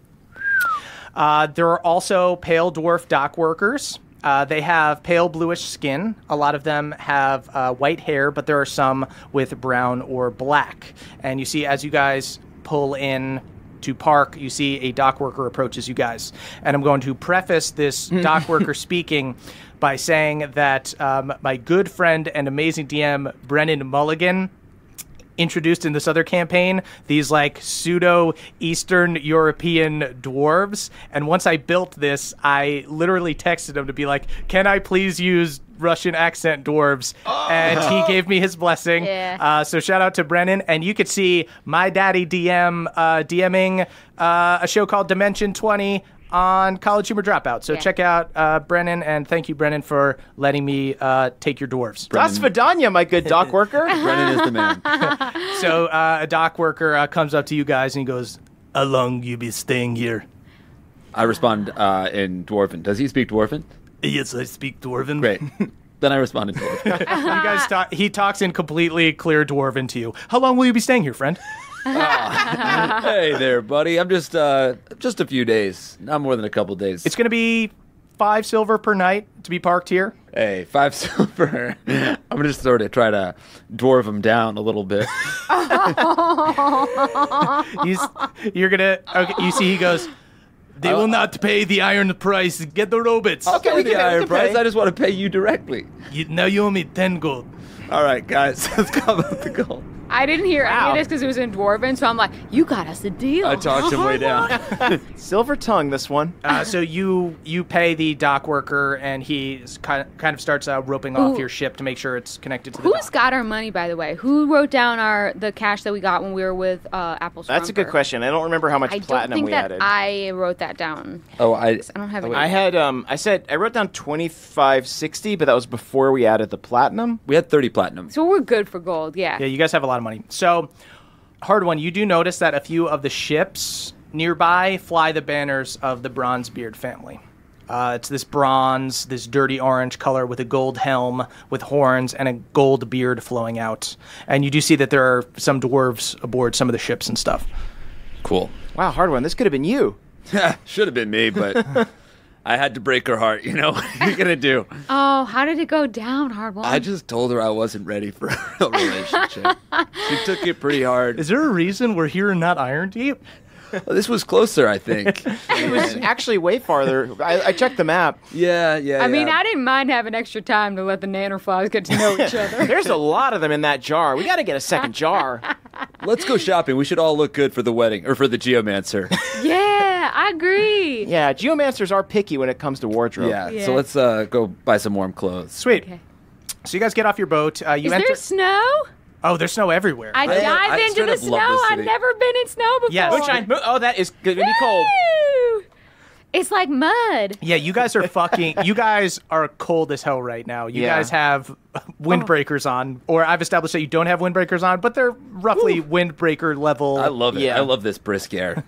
There are also pale dwarf dock workers. They have pale bluish skin. A lot of them have white hair, but there are some with brown or black. And you see, as you guys pull in to park, you see a dock worker approaches you guys. And I'm going to preface this dock worker speaking by saying that my good friend and amazing DM, Brennan Mulligan, introduced in this other campaign these like pseudo Eastern European dwarves. And once I built this, I literally texted him to be like, can I please use Russian accent dwarves? And he gave me his blessing. Yeah. So shout out to Brennan. And you could see my daddy DM DMing a show called Dimension 20 on College Humor Dropout. So check out Brennan, and thank you, Brennan, for letting me take your dwarves. Das Vidanya, my good dock worker. Brennan is the man. So a dock worker comes up to you guys and he goes, how long you be staying here? I respond in Dwarven. Does he speak Dwarven? Yes, I speak Dwarven. Great. Then I respond in Dwarven. You guys he talks in completely clear Dwarven to you. How long will you be staying here, friend? Hey there, buddy. I'm just a few days. Not more than a couple days. It's going to be 5 silver per night to be parked here. Hey, 5 silver. I'm going to sort of try to dwarf him down a little bit. You're going to... Okay, you see he goes... They will not pay the iron price. Get the robots. I'll pay the iron price. I just want to pay you directly. Now you owe me 10 gold. All right, guys. Let's come up with the gold. I didn't hear any of this because it was in Dwarven, so I'm like, you got us a deal. I talked him way down. Silver tongue, this one. So you pay the dock worker, and he kind of starts roping off your ship to make sure it's connected to the dock. Who's got our money, by the way? Who wrote down the cash that we got when we were with Apple Scrumper? That's a good question. I don't remember how much platinum we added. I wrote that down. Oh, I don't have it. I had I wrote down 2560, but that was before we added the platinum. We had 30 platinum. So we're good for gold, yeah. Yeah, you guys have a lot of money. So, Hard-Won, you do notice that a few of the ships nearby fly the banners of the Bronzebeard family. It's this bronze, this dirty orange color with a gold helm with horns and a gold beard flowing out. And you do see that there are some dwarves aboard some of the ships and stuff. Cool. Wow, Hard-Won, this could have been you. Should have been me, but I had to break her heart. You know, what are you going to do? Oh, how did it go down, Hard-Won? I just told her I wasn't ready for a real relationship. She took it pretty hard. Is there a reason we're here and not Iron Deep? Well, this was closer, I think. It was actually way farther. I checked the map. Yeah. I mean, I didn't mind having extra time to let the nanoflies get to know each other. There's a lot of them in that jar. We got to get a second jar. Let's go shopping. We should all look good for the wedding, or for the Geomancer. Yeah, I agree. Yeah, Geomancers are picky when it comes to wardrobe. Yeah, so let's go buy some warm clothes. Sweet. Okay. So you guys get off your boat. Is there snow? Oh, there's snow everywhere. I dive I into straight the up snow. love this I've city. never been in snow before. Yes. Moonshine. Oh, that is going to be cold. Woo! It's like mud. Yeah, you guys are fucking. You guys are cold as hell right now. You Yeah. guys have windbreakers on, or I've established that you don't have windbreakers on, but they're roughly windbreaker level. I love it. Yeah. I love this brisk air.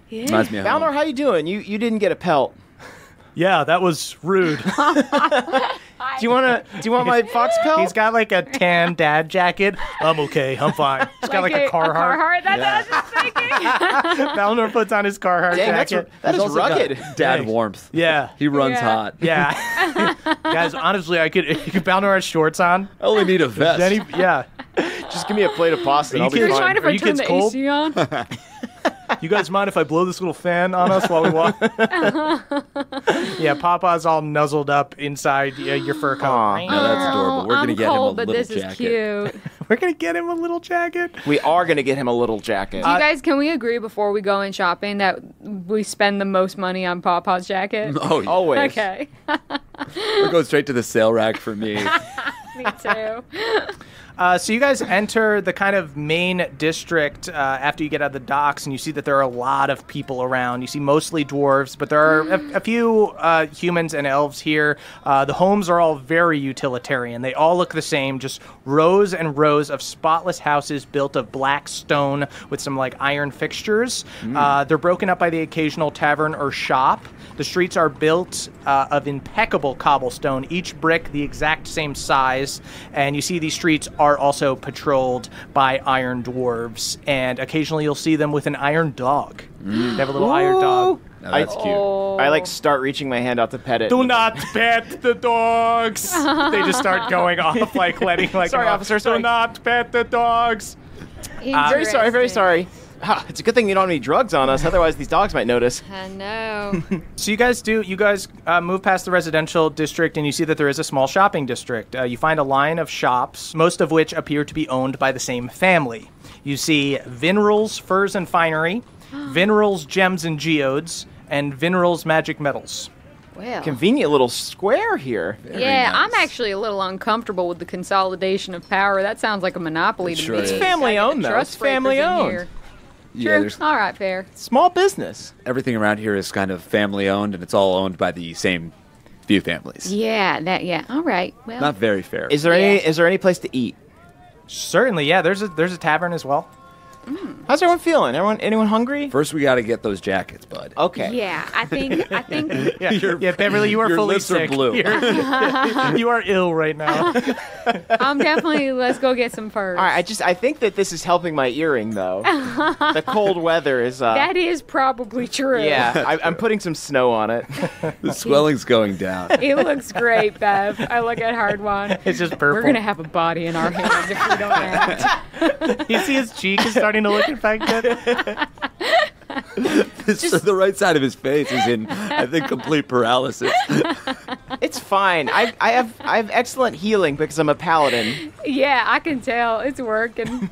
Yeah. Reminds me of Balnor, home. how you doing? You didn't get a pelt. Yeah, that was rude. Do you want my fox pelt? He's got like a tan dad jacket. I'm okay. I'm fine. He's got like a Carhartt. Carhartt. That's what I was just thinking. Balnor puts on his Carhartt Dang, jacket. that He's is also got rugged. Dad Thanks. warmth. Yeah. He runs Yeah. hot. Yeah. Guys, honestly, I could Balnor has shorts on. I only need a vest. Then he, yeah. Just give me a plate of pasta and I'll be kidding? You're fine. trying if Are I you turn kids the cold? AC on? You guys mind if I blow this little fan on us while we walk? Yeah, Papa's all nuzzled up inside your fur coat. Aw. No, that's adorable. We're I'm gonna get cold, him a but little this is jacket. cute. We're gonna get him a little jacket. We are going to get him a little jacket. You guys, can we agree before we go in shopping that we spend the most money on Pawpaw's jacket? Oh, yeah. Always. Okay. We'll go straight to the sale rack for me. Me too. So you guys enter the kind of main district after you get out of the docks, and you see that there are a lot of people around. You see mostly dwarves, but there are a few humans and elves here. The homes are all very utilitarian. They all look the same, just rows and rows of spotless houses built of black stone with some like iron fixtures. They're broken up by the occasional tavern or shop. The streets are built of impeccable cobblestone, each brick the exact same size, and you see these streets are also patrolled by iron dwarves, and occasionally you'll see them with an iron dog. They have a little iron dog. Now, that's cute. I like start reaching my hand out to pet it. Do not pet the dogs. They just start going off, like letting like. Sorry, them off. officer, sorry. Do not pet the dogs. Very sorry, very sorry. Ha, it's a good thing you don't have any drugs on us, otherwise these dogs might notice. I know. So you guys move past the residential district, and you see that there is a small shopping district. You find a line of shops, most of which appear to be owned by the same family. You see Vinral's Furs and Finery, Vinral's Gems and Geodes, and Vinral's Magic Metals. Well. Convenient little square here. Yeah, nice. I'm actually a little uncomfortable with the consolidation of power. That sounds like a monopoly to Sure me. is. It's family Gotta get owned, the though. trust It's family breakers in owned. here. Yeah, True. there's All right, fair. Small business. everything around here is kind of family owned, and it's all owned by the same few families. Yeah. All right. Well, Not very fair. Is there any place to eat? Certainly, yeah. There's a tavern as well. How's everyone feeling? Anyone hungry? First, we got to get those jackets, bud. Okay. yeah, I think Yeah, Beverly, you are your fully lips are sick. blue. You are ill right now. I'm definitely. Let's go get some furs. All right, I think that this is helping my earring though. The cold weather is. That is probably true. Yeah, I'm putting some snow on it. The swelling's going down. It looks great, Bev. I look at Hardwon. It's just purple. We're gonna have a body in our hands if we don't act. You see his cheek is starting to look infected. The right side of his face is in, I think, complete paralysis. It's fine. I have excellent healing because I'm a paladin. Yeah, I can tell it's working.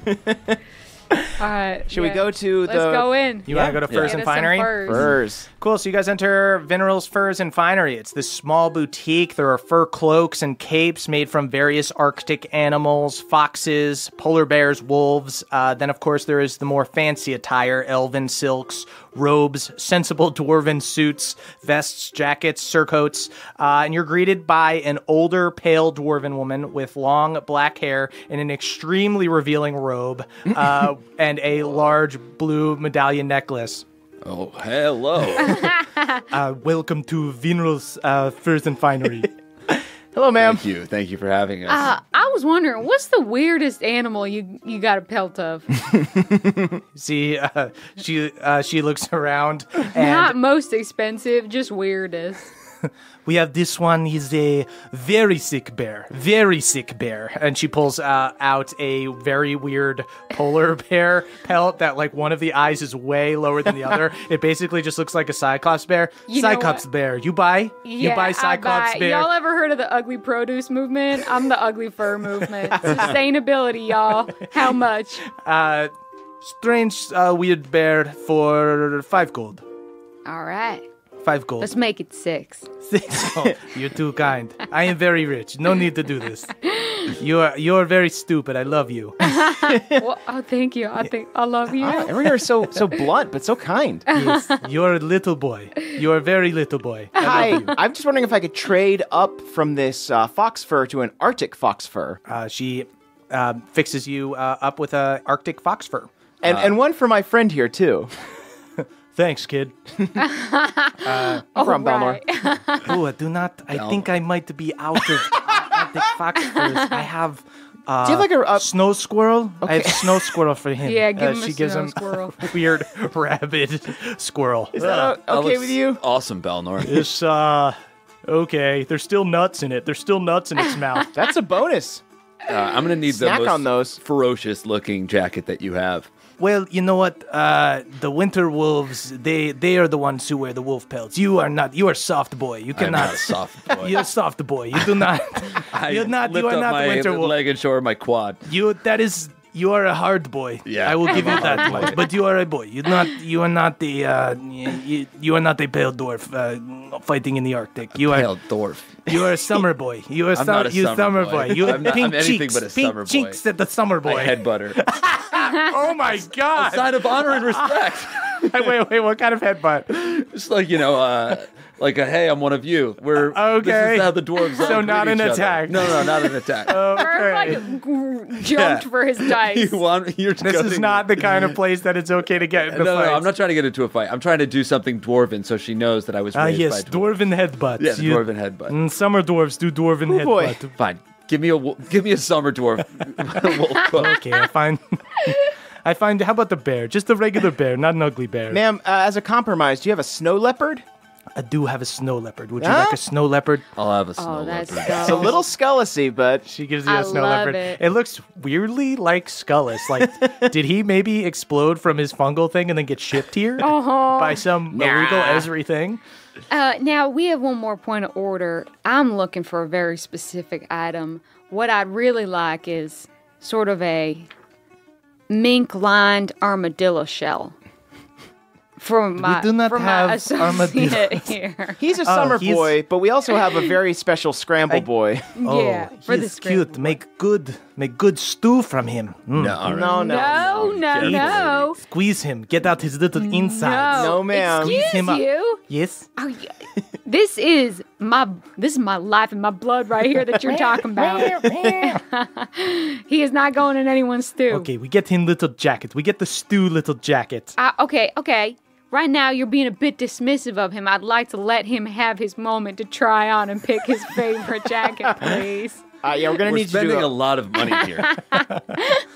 All right. Should we go to Let's go in. You want to go to Furs Get and us some Finery? furs. Furs? Cool. So you guys enter Vinral's Furs and Finery. It's this small boutique. There are fur cloaks and capes made from various Arctic animals, foxes, polar bears, wolves. Then, of course, there is the more fancy attire, elven silks, robes, sensible dwarven suits, vests, jackets, surcoats. And you're greeted by an older, pale dwarven woman with long black hair and an extremely revealing robe and a large blue medallion necklace. Oh, hello. Welcome to Vinral's Furs and Finery. Hello, ma'am. Thank you for having us. I was wondering, what's the weirdest animal you got a pelt of? See, she looks around, Not and most expensive, just weirdest. we have this one. He's a very sick bear, and she pulls out a very weird polar bear pelt that, like, one of the eyes is way lower than the other. It basically just looks like a Cyclops bear. You know Cyclops what? bear, you buy? You buy I Cyclops buy. bear? Y'all ever heard of the ugly produce movement? I'm the ugly fur movement. Sustainability, y'all. How much? Strange, weird bear for 5 gold. All right. 5 gold. Let's make it 6. 6 gold. You're too kind. I am very rich. No need to do this. You're very stupid. I love you. Well, oh, thank you. I love you. Everyone here is so blunt, but so kind. Yes, you're a little boy. You're a very little boy. Hi, I'm just wondering if I could trade up from this fox fur to an Arctic fox fur. She fixes you up with a Arctic fox fur. And one for my friend here, too. Thanks, kid. From Balnor. Oh, I do not. I think I might be out of Arctic fox furs. I have. Do you have like a snow squirrel? I have snow squirrel for him. Yeah, give him she a gives snow him squirrel. weird rabid squirrel. Is that okay with you? Awesome, Balnor. It's okay. There's still nuts in it. There's still nuts in its mouth. That's a bonus. I'm gonna need the Snack most on those. ferocious looking jacket that you have. Well, you know what? The winter wolves, they are the ones who wear the wolf pelts. You are not. You are soft boy. You I'm cannot. not a soft boy. You're a soft boy. You do not. You're not. lift You are up not my the winter wolf. leg and show her my quad. You are a hard boy. Yeah, I will give you I'm a that hard much. boy. But you are a boy. You are not the. You are not a pale dwarf fighting in the Arctic. You are. Pale dwarf. You are a summer boy. You are I'm not a summer boy. You have I'm not- pink I'm anything cheeks. but a pink summer boy. cheeks at the summer boy. I headbutt her. Oh my God! Sign of honor and respect. wait. What kind of headbutt? It's like, like a, hey, I'm one of you. We're Okay. This is how the dwarves So greet not an each other. attack. No, not an attack. Bird like jumped for his dice. You're This is not the kind of place that it's okay to get into No, fights. I'm not trying to get into a fight. I'm trying to do something dwarven so she knows that I was raised Yes, by dwarves. dwarven headbutts. Yeah, the dwarven headbutt. Summer dwarves do dwarven boy. headbutt. Fine. Give me a summer dwarf. Wolf club. Okay, I find. How about the bear? Just a regular bear, not an ugly bear. Ma'am, as a compromise, do you have a snow leopard? I do have a snow leopard. Would you Huh? like a snow leopard? I'll have a snow Oh, that's leopard. It's a little skullousy, but She gives you I a snow love leopard. it. Looks weirdly like Skullis. Like, did he maybe explode from his fungal thing and then get shipped here by some illegal Esri thing? Now, we have one more point of order. I'm looking for a very specific item. What I'd really like is sort of a mink-lined armadillo shell. For my, do not for my have associate armadillos. here. he's a summer he's- boy, but we also have a very special scramble boy. Yeah, for the he's scramble. cute. Make good stew from him. No, all right. No. No. Squeeze him. Get out his little insides. No, ma'am. Squeeze Excuse him up. you. Yes. Oh, this is my life and my blood right here that you're talking about. He is not going in anyone's stew. Okay, we get him little jacket. We get the stew little jacket. Okay. Right now, you're being a bit dismissive of him. I'd like to let him have his moment to try on and pick his favorite jacket, please. Yeah, we're gonna We're need to spending do a lot of money here.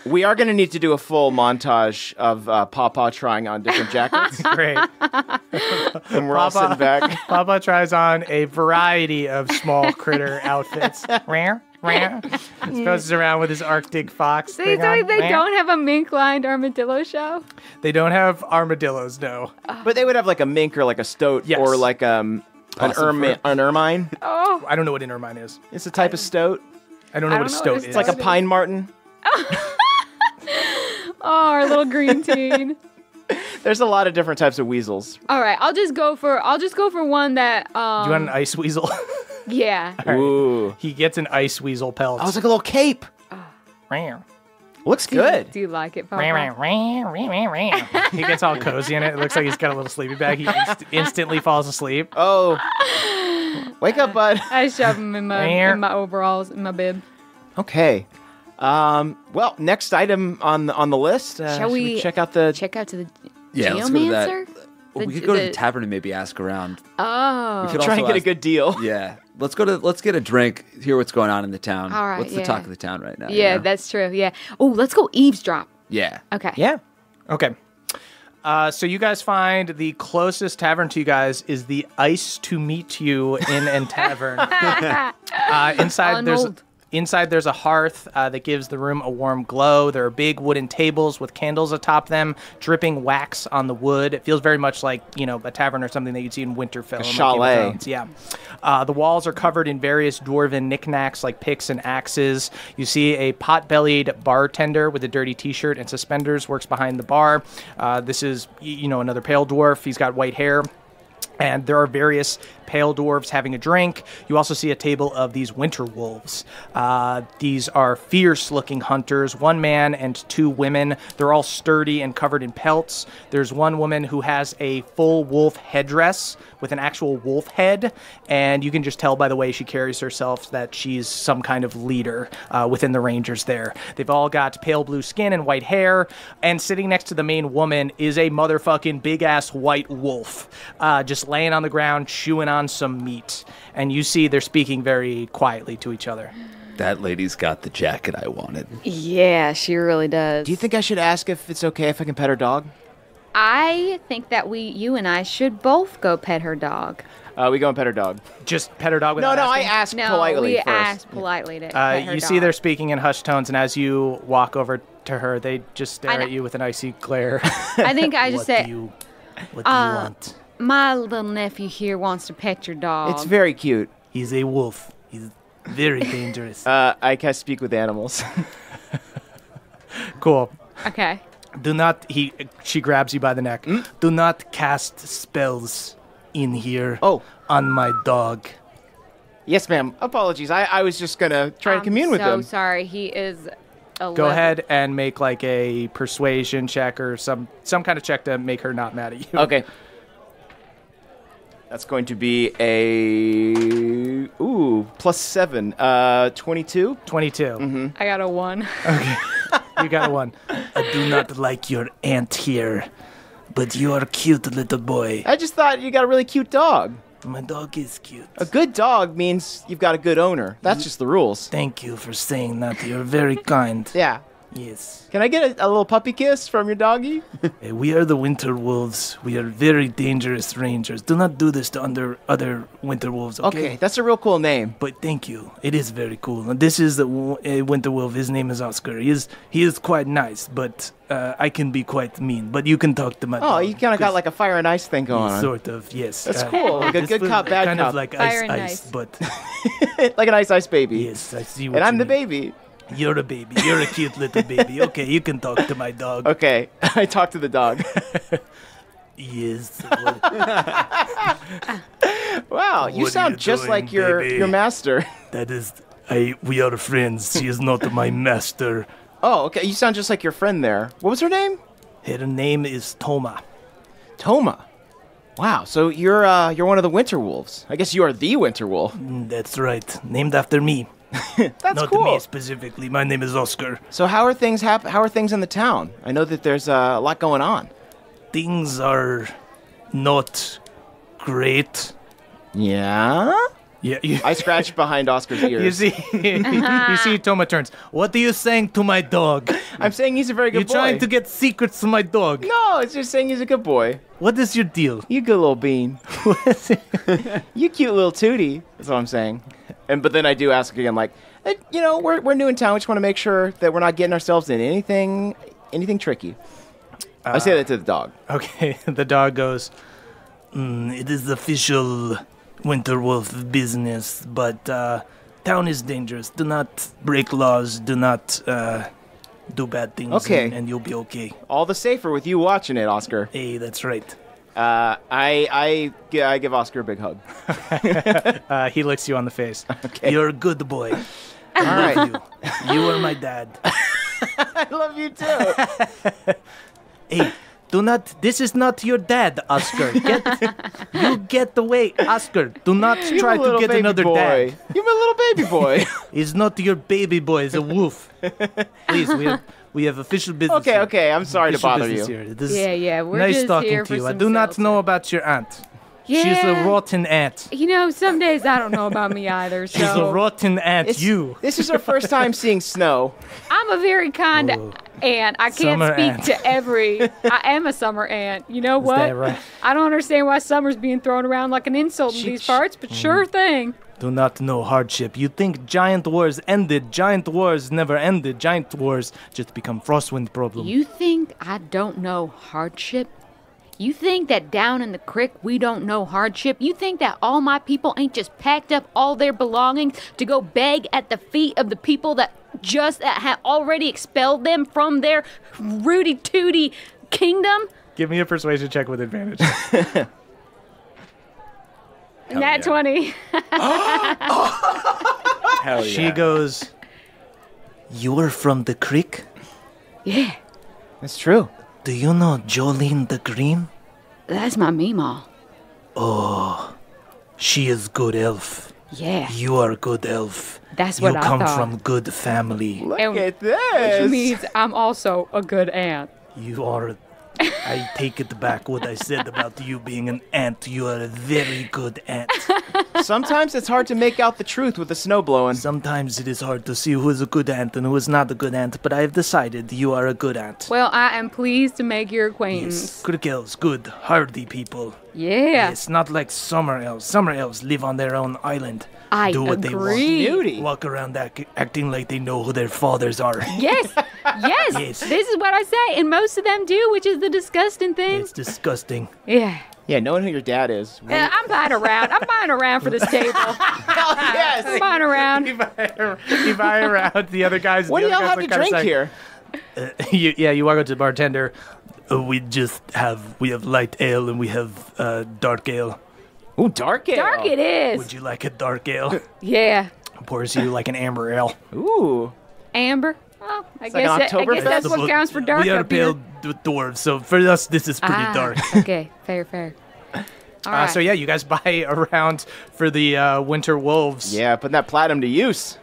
we are gonna need to do a full montage of Pawpaw trying on different jackets, Great. and we're all sitting back. Papa tries on a variety of small critter outfits. Rare. He goes around with his Arctic fox They thing on. don't have a mink-lined armadillo show? They don't have armadillos, no. But they would have like a mink or like a stoat Yes. or like an ermine. Oh, I don't know what an ermine is. It's a type of stoat. I don't know I what a don't know stoat what is. a It's like a pine marten. our little green teen. There's a lot of different types of weasels. All right, I'll just go for one that. Do you want an ice weasel? Yeah. Ooh, He gets an ice weasel pelt. oh, it's like a little cape. Rare. Looks good. Do you like it, Papa? He gets all cozy in it. It looks like he's got a little sleeping bag. He instantly falls asleep. Oh, wake up, bud. I shove him in my overalls, in my bib. Okay. Well, next item on the list. Shall we check out the? Check out to the Yeah, let's go to that. geomancer? Well, we could go to the tavern and maybe ask around. Oh. We could Try and also get a ask- good deal. Yeah, let's get a drink. Hear what's going on in the town. All right, What's the yeah. talk of the town right now? Yeah, you know? that's true. Yeah. Oh, let's go eavesdrop. Yeah. Okay. Yeah. Okay. So you guys find the closest tavern to you guys is the Ice to Meet You Inn and Tavern. Inside there's a hearth that gives the room a warm glow. There are big wooden tables with candles atop them, dripping wax on the wood. It feels very much like, a tavern or something that you'd see in Winterfell. A in, like, Game of chalet. Thrones. Yeah. The walls are covered in various dwarven knickknacks like picks and axes. You see a pot-bellied bartender with a dirty t-shirt and suspenders works behind the bar. This is, another pale dwarf. He's got white hair. And there are various pale dwarves having a drink. You also see a table of these winter wolves. These are fierce-looking hunters, one man and two women. They're all sturdy and covered in pelts. There's one woman who has a full wolf headdress with an actual wolf head, and you can just tell by the way she carries herself that she's some kind of leader within the rangers there. They've all got pale blue skin and white hair, and sitting next to the main woman is a motherfucking big-ass white wolf, just laying on the ground, chewing on some meat. And you see they're speaking very quietly to each other. That lady's got the jacket I wanted. Yeah, she really does. Do you think I should ask if it's okay if I can pet her dog? I think that you and I should both go pet her dog. We go and pet her dog. Just pet her dog No, without no, I asking? asked politely we first. asked politely to pet her You dog. see they're speaking in hushed tones, and as you walk over to her, they just stare at you with an icy glare. I think I just say, What do you want? my little nephew here wants to pet your dog. It's very cute. He's a wolf. He's very dangerous. I can speak with animals. Cool. Okay. Do not, she grabs you by the neck. Do not cast spells in here on my dog. Yes, ma'am. Apologies. I was just going to try and commune with him. I'm so sorry. He is 11. Go ahead and make like a persuasion check or some kind of check to make her not mad at you. Okay. That's going to be a +7. 22. 22. Mm-hmm. I got a 1. You got a 1. I do not like your aunt here, but you are a cute little boy. I just thought you got a really cute dog. My dog is cute. A good dog means you've got a good owner. That's just the rules. Thank you for saying that. You're very kind. Yeah. Yes. Can I get a little puppy kiss from your doggy? We are the winter wolves. We are very dangerous rangers. Do not do this to other winter wolves, Okay, that's a real cool name. But thank you. It is very cool. And this is a winter wolf. His name is Oscar. He is quite nice, but I can be quite mean. But you can talk to my dog. Oh, you kind of got like a fire and ice thing going on. Sort of, yes. That's cool. Like a this good was cop, bad kind cop. of like Fire and ice, ice. but Like an ice baby. yes, I see what And I'm you the mean. baby. You're a baby. You're a cute little baby. Okay, you can talk to my dog. Okay, I talk to the dog. Yes. Wow, What you are sound you just doing, like your baby? master. That is, we are friends. She is not my master. Oh, okay, you sound just like your friend there. What was her name? Her name is Toma. Toma. Wow, so you're one of the winter wolves. I guess you are the winter wolf. That's right. Named after me. That's Not cool. me specifically. My name is Oscar. So how are things how are things in the town? I know that there's a lot going on. Things are not great. Yeah? Yeah. I scratched behind Oscar's You ears. see, you see, Toma turns. What are you saying to my dog? I'm saying he's a very good You're boy. trying to get secrets from my dog. No, it's just saying he's a good boy. What is your deal? You good little bean. You cute little tootie. That's what I'm saying. But then I do ask again, like, we're new in town. We just want to make sure that we're not getting ourselves in anything tricky. I say that to the dog. Okay, the dog goes, it is official winter wolf business, but town is dangerous. Do not break laws. Do not do bad things, Okay. and you'll be okay. All the safer with you watching it, Oscar. Hey, that's right. I give Oscar a big hug. He licks you on the face. Okay. You're a good boy. All right. You are my dad. I love you too. Hey, do not. This is not your dad, Oscar. Get away, Oscar. Do not You're try a to little get baby another boy. dad. You're my little baby boy. He's not your baby boy. He's a wolf. Please, we have official business. here. Okay. I'm sorry to Official bother business you. Here. This Yeah, we're nice just talking here to for you. I some do not seltzer. know about your aunt. Yeah. She's a rotten aunt. Some days I don't know about me either. She's a So rotten aunt. This is our first time seeing snow. I'm a very kind ant. I can't Summer speak ant. to every. I am a summer ant. You know what? that right? I don't understand why summer's being thrown around like an insult in these parts, but sure thing. Do not know hardship. You think giant wars ended. Giant wars never ended. Giant wars just become Frostwind problem. You think I don't know hardship? You think that down in the creek we don't know hardship? You think that all my people ain't just packed up all their belongings to go beg at the feet of the people that have already expelled them from their rooty tooty kingdom? Give me a persuasion check with advantage. Nat 20. Hell yeah. She goes, "You're from the creek? Yeah, That's true. Do you know Jolene the Green? that's my Meemaw. She is good elf. Yeah, You are good elf. that's what You I come thought. from good family. Look And- at this. Which means I'm also a good aunt. You are. I take it back what I said about you being an ant. You are a very good ant. Sometimes it's hard to make out the truth with the snow blowing. Sometimes it is hard to see who is a good ant and who is not a good ant, but I have decided you are a good ant. Well, I am pleased to make your acquaintance. Yes, creek elves, good, hardy people. Yeah, It's not like summer elves. Summer elves live on their own island. I do what they want. agree. Beauty. Walk around acting like they know who their fathers are. Yes, yes, Yes. This is what I say, and most of them do, which is the disgusting thing. It's disgusting. Yeah. Yeah, knowing who your dad is. I'm buying around. I'm buying around for this table. I'm Yes. buying around. You buy around the other guys. What the do other y'all guys have to look kinda drink sad. here? You walk up to the bartender. We have light ale and we have dark ale. Ooh, dark ale. Dark it is. Would you like a dark ale? Yeah. Pours you like an amber ale. Ooh. Amber. Well, I like guess an Oktoberfest. that's what counts for dark We are up here. pale dwarves, so for us this is pretty dark. Okay, fair. All right. So yeah, you guys buy around for the winter wolves. Yeah, putting that platinum to use.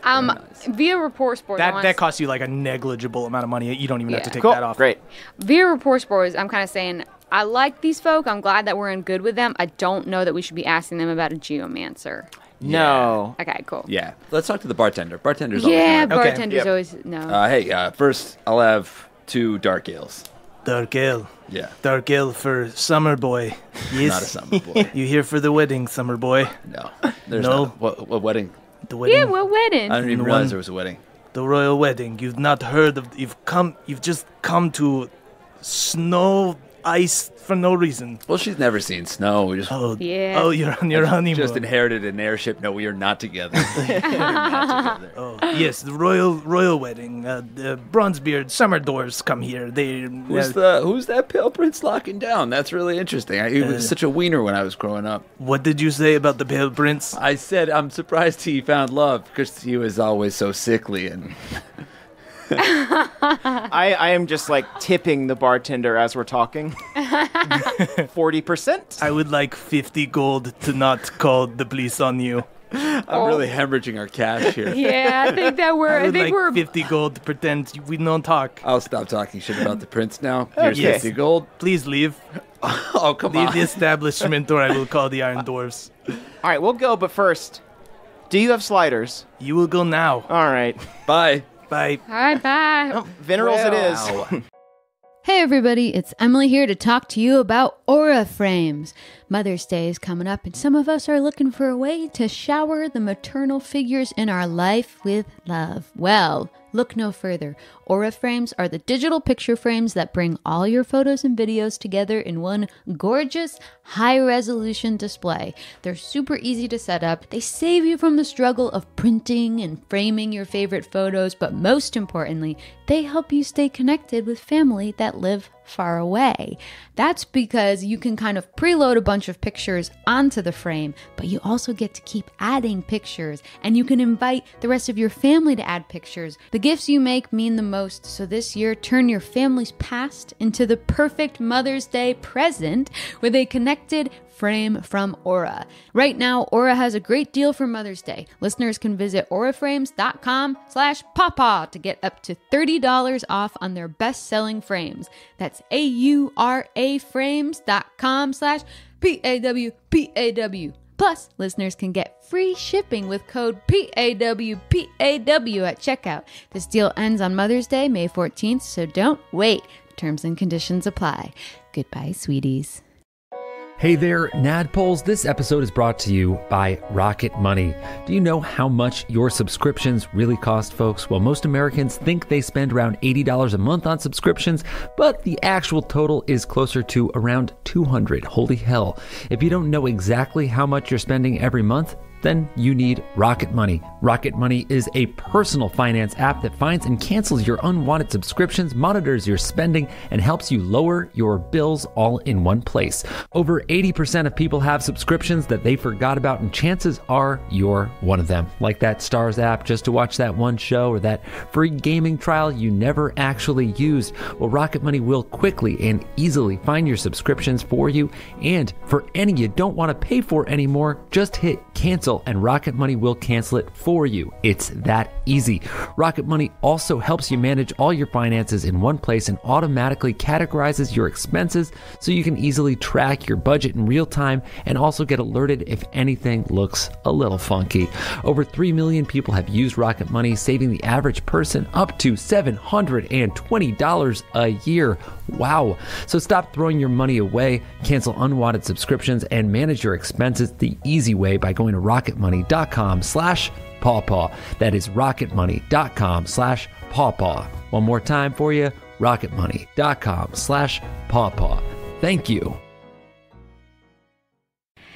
Via Rapport Sports. That costs you like a negligible amount of money. You don't even have to Yeah. take Cool. that off. Great. Via Rapport Sports, I'm kind of saying I like these folk. I'm glad that we're in good with them. I don't know that we should be asking them about a geomancer. No. Okay, cool. Yeah. Let's talk to the bartender. Bartender's always Yeah, right. bartenders Yep. always no. Hey, first I'll have 2 dark ales. Dark ale. Yeah. Dark ale for summer boy. Yes. Not a summer boy. You here for the wedding, summer boy? No. There's No. not. What wedding? The wedding. Yeah, what wedding? I didn't even The realize one- there was a wedding. The royal wedding. You've not heard of. You've just come to snow ice for no reason. Well, she's never seen snow. We just Yeah. Oh, you're on your honeymoon. just inherited an airship. No, we are not together. We're not together. Oh, yes, the royal wedding. The Bronzebeard summer dwarves come here. They. Who's that pale prince locking down? That's really interesting. He was such a wiener when I was growing up. What did you say about the pale prince? I said I'm surprised he found love because he was always so sickly and. I am just like tipping the bartender as we're talking. 40%. I would like 50 gold to not call the police on you. I'm really hemorrhaging our cash here. Yeah, I think that we're. I I would think like we're. 50 gold to pretend we don't talk. I'll stop talking shit about the prince now. Here's Yes. 50 gold. Please leave. Oh, come Leave on. the establishment or I will call the Iron Dwarfs. All right, we'll go, but first, do you have sliders? You will go now. All right. Bye. Bye. All right, bye. Minerals it is. Wow. Hey everybody, it's Emily here to talk to you about Aura Frames. Mother's Day is coming up and some of us are looking for a way to shower the maternal figures in our life with love. Well, look no further. Aura Frames are the digital picture frames that bring all your photos and videos together in one gorgeous, high-resolution display. They're super easy to set up. They save you from the struggle of printing and framing your favorite photos, but most importantly, they help you stay connected with family that live far away. That's because you can kind of preload a bunch of pictures onto the frame, but you also get to keep adding pictures, and you can invite the rest of your family to add pictures. The gifts you make mean the most, so this year turn your family's past into the perfect Mother's Day present with a connected frame from Aura. Right now, Aura has a great deal for Mother's Day. Listeners can visit auraframes.com/pawpaw to get up to $30 off on their best-selling frames. That's AURA frames.com/PAWPAW. Plus, listeners can get free shipping with code PAWPAW at checkout. This deal ends on Mother's Day, May 14th, so don't wait. Terms and conditions apply. Goodbye, sweeties. Hey there, Nadpoles. This episode is brought to you by Rocket Money. Do you know how much your subscriptions really cost, folks? Well, most Americans think they spend around $80 a month on subscriptions, but the actual total is closer to around $200. Holy hell. If you don't know exactly how much you're spending every month, then you need Rocket Money. Rocket Money is a personal finance app that finds and cancels your unwanted subscriptions, monitors your spending, and helps you lower your bills all in one place. Over 80% of people have subscriptions that they forgot about, and chances are you're one of them. Like that Stars app just to watch that one show, or that free gaming trial you never actually used. Well, Rocket Money will quickly and easily find your subscriptions for you, and for any you don't want to pay for anymore, just hit cancel and Rocket Money will cancel it for you. It's that easy. Rocket Money also helps you manage all your finances in one place and automatically categorizes your expenses so you can easily track your budget in real time and also get alerted if anything looks a little funky. Over 3 million people have used Rocket Money, saving the average person up to $720 a year. Wow. So stop throwing your money away, cancel unwanted subscriptions, and manage your expenses the easy way by going to rocketmoney.com/pawpaw. That is rocketmoney.com/pawpaw. One more time for you, rocketmoney.com/pawpaw. Thank you.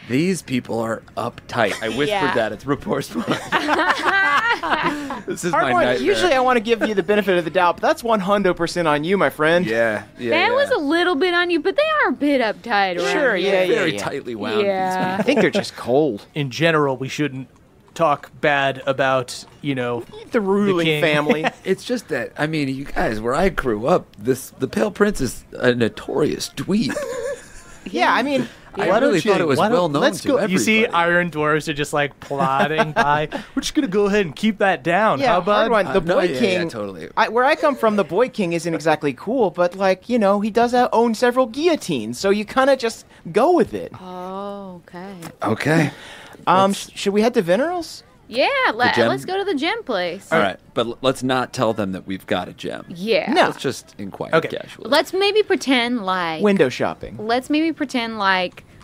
These people are uptight. I whispered that. It's rapport sport. This is my Hardwind, nightmare. usually I want to give you the benefit of the doubt, but that's 100% on you, my friend. Yeah. That was a little bit on you, but they are a bit uptight around Sure, here. yeah. Very tightly wound. Yeah. I think they're just cold. In general, we shouldn't talk bad about, The ruling king. family. It's just that, I mean, you guys, where I grew up, the Pale Prince is a notorious dweeb. Yeah, I mean, I really thought it was well known let's to go- everybody. You see Iron Dwarves are just like plodding by. We're just going to go ahead and keep that down. yeah, How about Hardwind, the No, Boy yeah, King. yeah, totally. Where I come from, the Boy King isn't exactly cool, but he does own several guillotines, so you kind of just go with it. Oh, okay. Okay. Should we head to Venerals? Yeah, gem? let's go to the gem place. All right, but let's not tell them that we've got a gem. Yeah. No. Let's just inquire Okay. casually. Let's maybe pretend like Window shopping.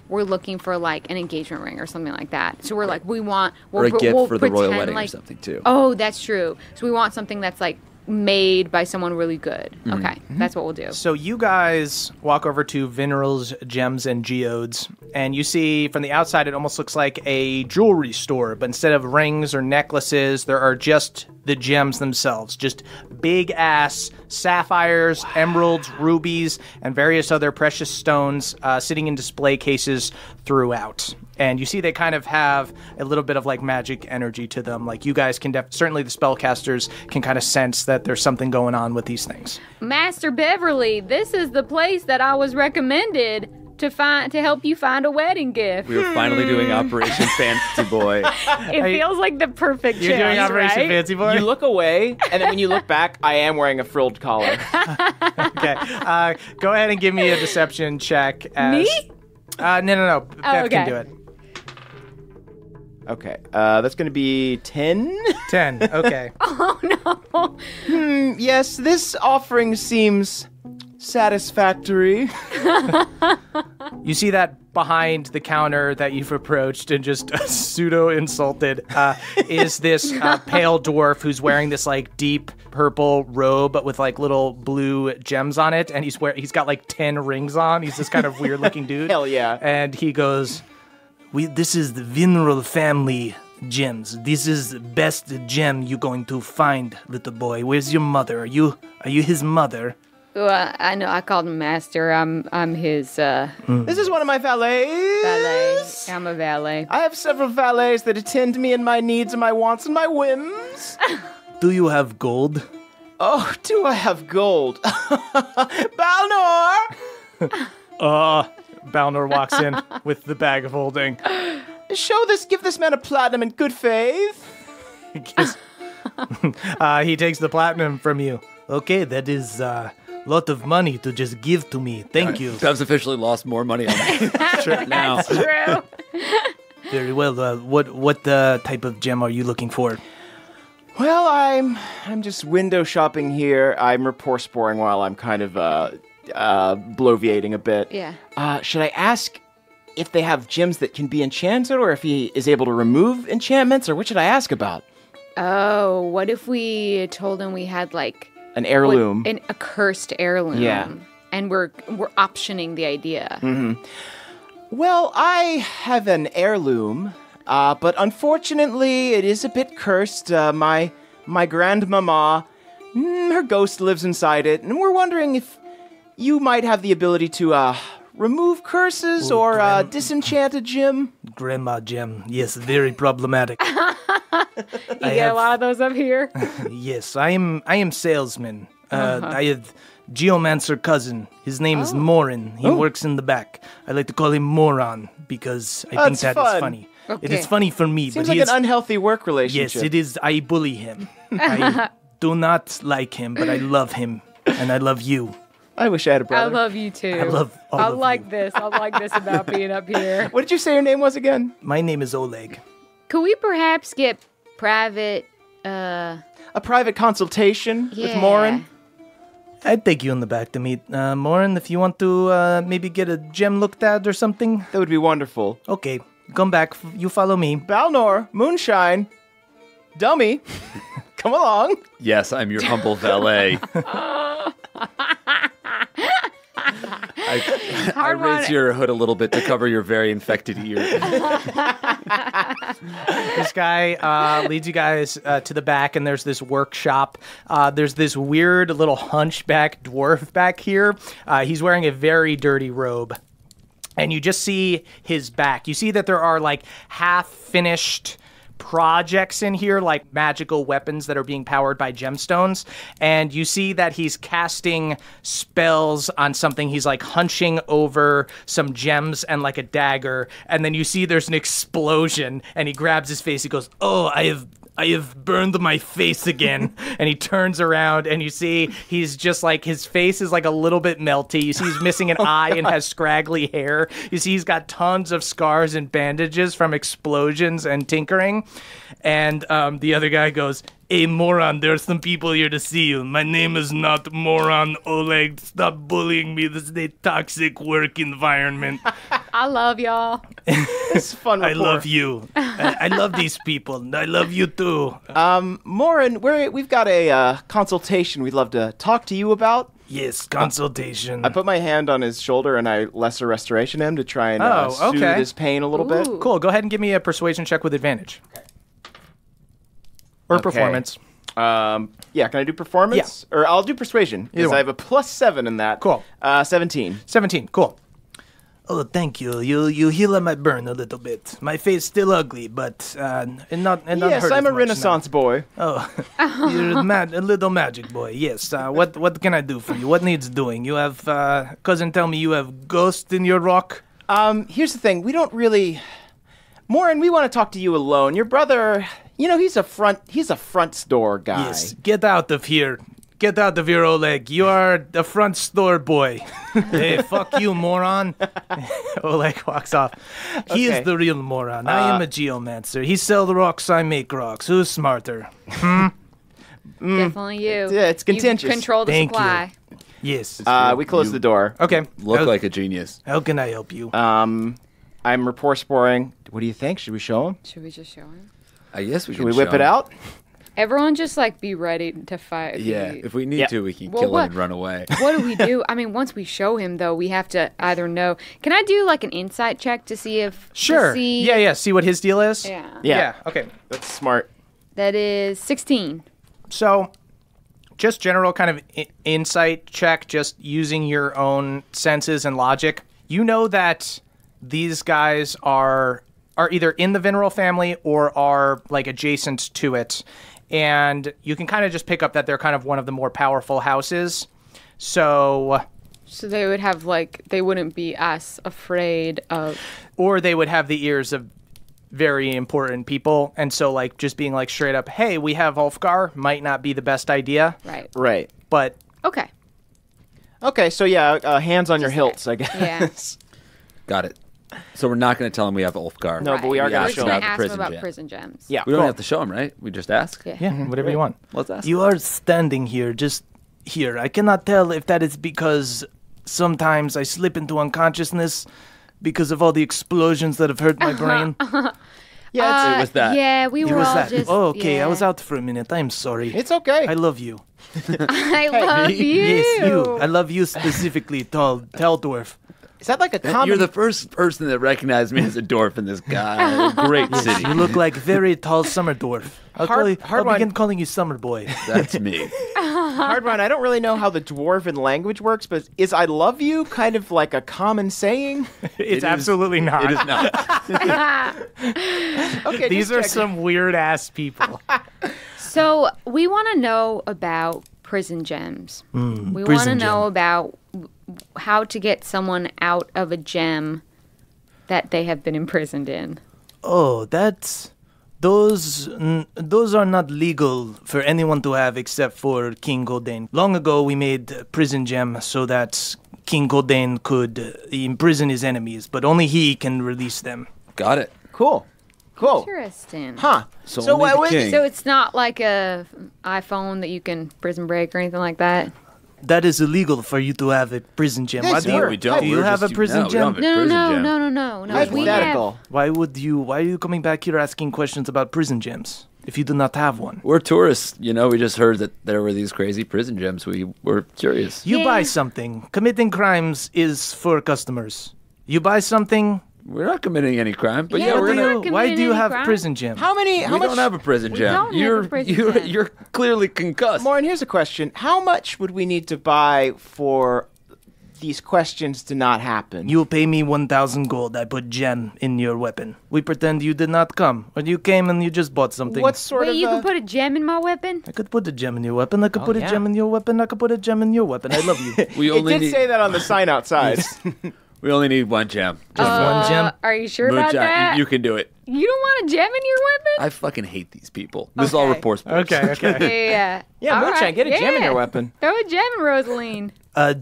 we're looking for like an engagement ring or something like that. So we're like, we'll or a gift we'll for the royal pretend wedding or like, something, too. Oh, that's true. So we want something that's like made by someone really good. Okay, that's what we'll do. So you guys walk over to Veneral's Gems and Geodes, and you see from the outside it almost looks like a jewelry store, but instead of rings or necklaces, there are just the gems themselves, just big-ass sapphires, emeralds, rubies, and various other precious stones sitting in display cases throughout. And you see they kind of have a little bit of like magic energy to them. Like you guys can certainly the spellcasters can kind of sense that there's something going on with these things. Master Beverly, this is the place that I was recommended to help you find a wedding gift. We were finally doing Operation Fancy Boy. It feels like the perfect You're doing chance, Operation right? Fancy Boy? You look away, and then when you look back, I am wearing a frilled collar. Okay. Go ahead and give me a deception check. Me? No. Bev okay. can do it. Okay, that's going to be 10. 10. Okay. Oh no. Yes, this offering seems satisfactory. You see that behind the counter that you've approached and just pseudo insulted is this pale dwarf who's wearing this like deep purple robe but with like little blue gems on it, and he's got like 10 rings on. He's this kind of weird looking dude. Hell yeah. And he goes, this is the Veneral family gems. This is the best gem you're going to find, little boy. Where's your mother? Are you his mother? Well, I know. I called him Master. I'm his This is one of my valets. valet. I'm a valet. I have several valets that attend me in my needs and my wants and my whims. Do you have gold? Oh, do I have gold? Balnor! Balnor walks in with the bag of holding. Give this man a platinum in good faith. He takes the platinum from you. Okay, that is a lot of money to just give to me. Thank you. Bev's officially lost more money on that trip now. That's true. Very well. What type of gem are you looking for? Well, I'm just window shopping here. I'm rapport sporing while I'm kind of bloviating a bit. Yeah. Should I ask if they have gems that can be enchanted, or if he is able to remove enchantments, or what should I ask about? Oh, what if we told him we had like An heirloom. a cursed heirloom? Yeah. And we're optioning the idea. Well, I have an heirloom, But unfortunately, it is a bit cursed. My grandmama, her ghost lives inside it, and we're wondering if you might have the ability to remove curses or disenchant a gem. Grandma Gem, yes, very problematic. You get a lot of those up here. Yes, I am salesman. I have geomancer cousin. His name is Morin. He works in the back. I like to call him Moron because I think that is funny. Okay. It is funny for me, Seems but like an unhealthy work relationship. yes, it is. I bully him. I do not like him, but I love him, and I love you. I wish I had a I brother. love you too. I love all I of like you. this. I like this about being up here. What did you say your name was again? My name is Oleg. Could we perhaps get private, A private consultation with yeah. Morin? I'd take you in the back to meet Morin if you want to maybe get a gem looked at or something. That would be wonderful. Okay, come back. You follow me. Balnor, Moonshine, Dummy, come along. Yes, I'm your humble valet. I raise your hood a little bit to cover your very infected ear. This guy leads you guys to the back, and there's this workshop. There's this weird little hunchback dwarf back here. He's wearing a very dirty robe. And you just see his back. You see that there are like half-finished projects in here, like magical weapons that are being powered by gemstones. And you see that he's casting spells on something. He's like hunching over some gems and like a dagger. And then you see there's an explosion, and he grabs his face. He goes, "Oh, I have burned my face again." And he turns around, and you see he's just like, his face is like a little bit melty. You see he's missing an eye and has scraggly hair. You see he's got tons of scars and bandages from explosions and tinkering. And the other guy goes, "Hey, Moron, there are some people here to see you. My name is not Moron Oleg. Stop bullying me. This is a toxic work environment. I love y'all. It's fun. I love you. I love these people. I love you too." Morin, we've got a consultation we'd love to talk to you about. Yes, consultation. I put my hand on his shoulder and I lesser restoration him to try and Oh, soothe okay. his pain a little bit. Ooh. Cool. Go ahead and give me a persuasion check with advantage. Or Okay. performance. Yeah, can I do performance? Or I'll do persuasion, because one. I have a +7 in that. Cool. 17. 17. Cool. Oh, thank you. You heal my burn a little bit. My face still ugly, but not Yes, hurt I'm as a much Renaissance boy. now. Oh, you're a little magic boy. Yes. What can I do for you? What needs doing? You have cousin tell me you have ghosts in your rock. Here's the thing. We don't really... Morin, we want to talk to you alone. Your brother, he's a front store guy. Yes. Get out of here. Get out of here, Oleg. You are the front store boy. Hey, fuck you, moron. Oleg walks off. He Okay. is the real moron. I am a geomancer. He sells rocks, I make rocks. Who's smarter? Definitely you. Yeah, it's contentious. You control the Thank you. supply. Yes. We close the door. Okay. Look how, like a genius. how can I help you? I'm rapport sporing. What do you think? Should we show him? Should we just show him? I guess we Should can we whip show it him. out? Everyone just like be ready to fight. Yeah, if we need Yeah. to, we can Well, kill what- him and run away. What do we do? I mean, once we show him, though, we have to either know. Can I do like an insight check to see if? to Sure. see- Yeah. See what his deal is? Yeah. Yeah. Okay. That's smart. That is 16. So, just general kind of insight check, just using your own senses and logic. You know that these guys are either in the Veneral family or are like adjacent to it. And you can kind of just pick up that they're kind of one of the more powerful houses. So, So they would have like they wouldn't be as afraid of. or they would have the ears of very important people. And so like just being like straight up, hey, we have Ulfgar might not be the best idea. Right. Right. But Okay. Okay, so yeah, hands on your hilts, I guess. Yeah. Got it. So we're not going to tell him we have Ulfgar. No, but we are We gonna We're asked show just him. gonna about the ask him prison about gem. prison gems. Yeah. We don't Cool. have to show him, right? We just ask? yeah, whatever you want. Let's ask. You are standing here, just here. I cannot tell if that is because sometimes I slip into unconsciousness because of all the explosions that have hurt my brain. Yeah, it was that. Yeah, we It were was all that. just. Oh, okay. I yeah. was out for a minute. I'm sorry. It's okay. I love you. I love you. Yes, you. I love you specifically, tall dwarf. Is that like a common? You're the first person that recognized me as a dwarf in this great city. You look like very tall summer dwarf. I'll begin calling you Summer Boy. That's me. Hardron, I don't really know how the dwarven language works, but is "I love you" kind of like a common saying? It's absolutely not. It is not. Okay, These just are checking. some weird ass people. So we want to know about prison gems. We want to prison know gem. about how to get someone out of a gem that they have been imprisoned in. Oh, those are not legal for anyone to have except for King Goldain. Long ago, we made prison gem so that King Goldain could imprison his enemies, but only he can release them. Got it. Cool. Interesting. Huh. So So only what the was king. So it's not like a iPhone that you can prison break or anything like that? That is illegal for you to have a prison gem. Yes, Why do no, you, we don't. do you We're have a just- prison no, we don't gem? have a prison gem. No. We have, hypothetical? Why are you coming back here asking questions about prison gems if you do not have one? We're tourists, we just heard that there were these crazy prison gems. We were curious. You Yeah. buy something. Committing crimes is for customers. You buy something. We're not committing any crime, but Yeah, yeah, we're we're not gonna. Why do you committing have any crime. prison gem? How We much? don't have a prison We gem. don't have a prison gem. You're clearly concussed. Lauren, here's a question: how much would we need to buy for these questions to not happen? You pay me 1,000 gold. I put gem in your weapon. We pretend you did not come, or you came and you just bought something. What sort Wait, of? you can put a gem in my weapon? I could put a gem in your weapon. I could put yeah. a gem in your weapon. I could put a gem in your weapon. I love you. We It only did need. say that on the sign outside. We only need one gem. Just one gem. Are you sure about Moonshine, that? you can do it. You don't want a gem in your weapon? I fucking hate these people. This is all Okay. report sports. Okay. Yeah. Yeah, All Moonshine, right, get a gem in yeah. your weapon. Throw a gem in Rosaline.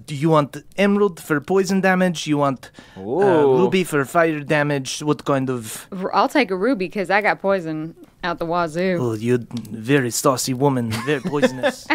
Do you want emerald for poison damage? You want Ooh. ruby for fire damage? What kind of? I'll take a ruby because I got poison out the wazoo. Oh, you're very saucy woman. Very poisonous.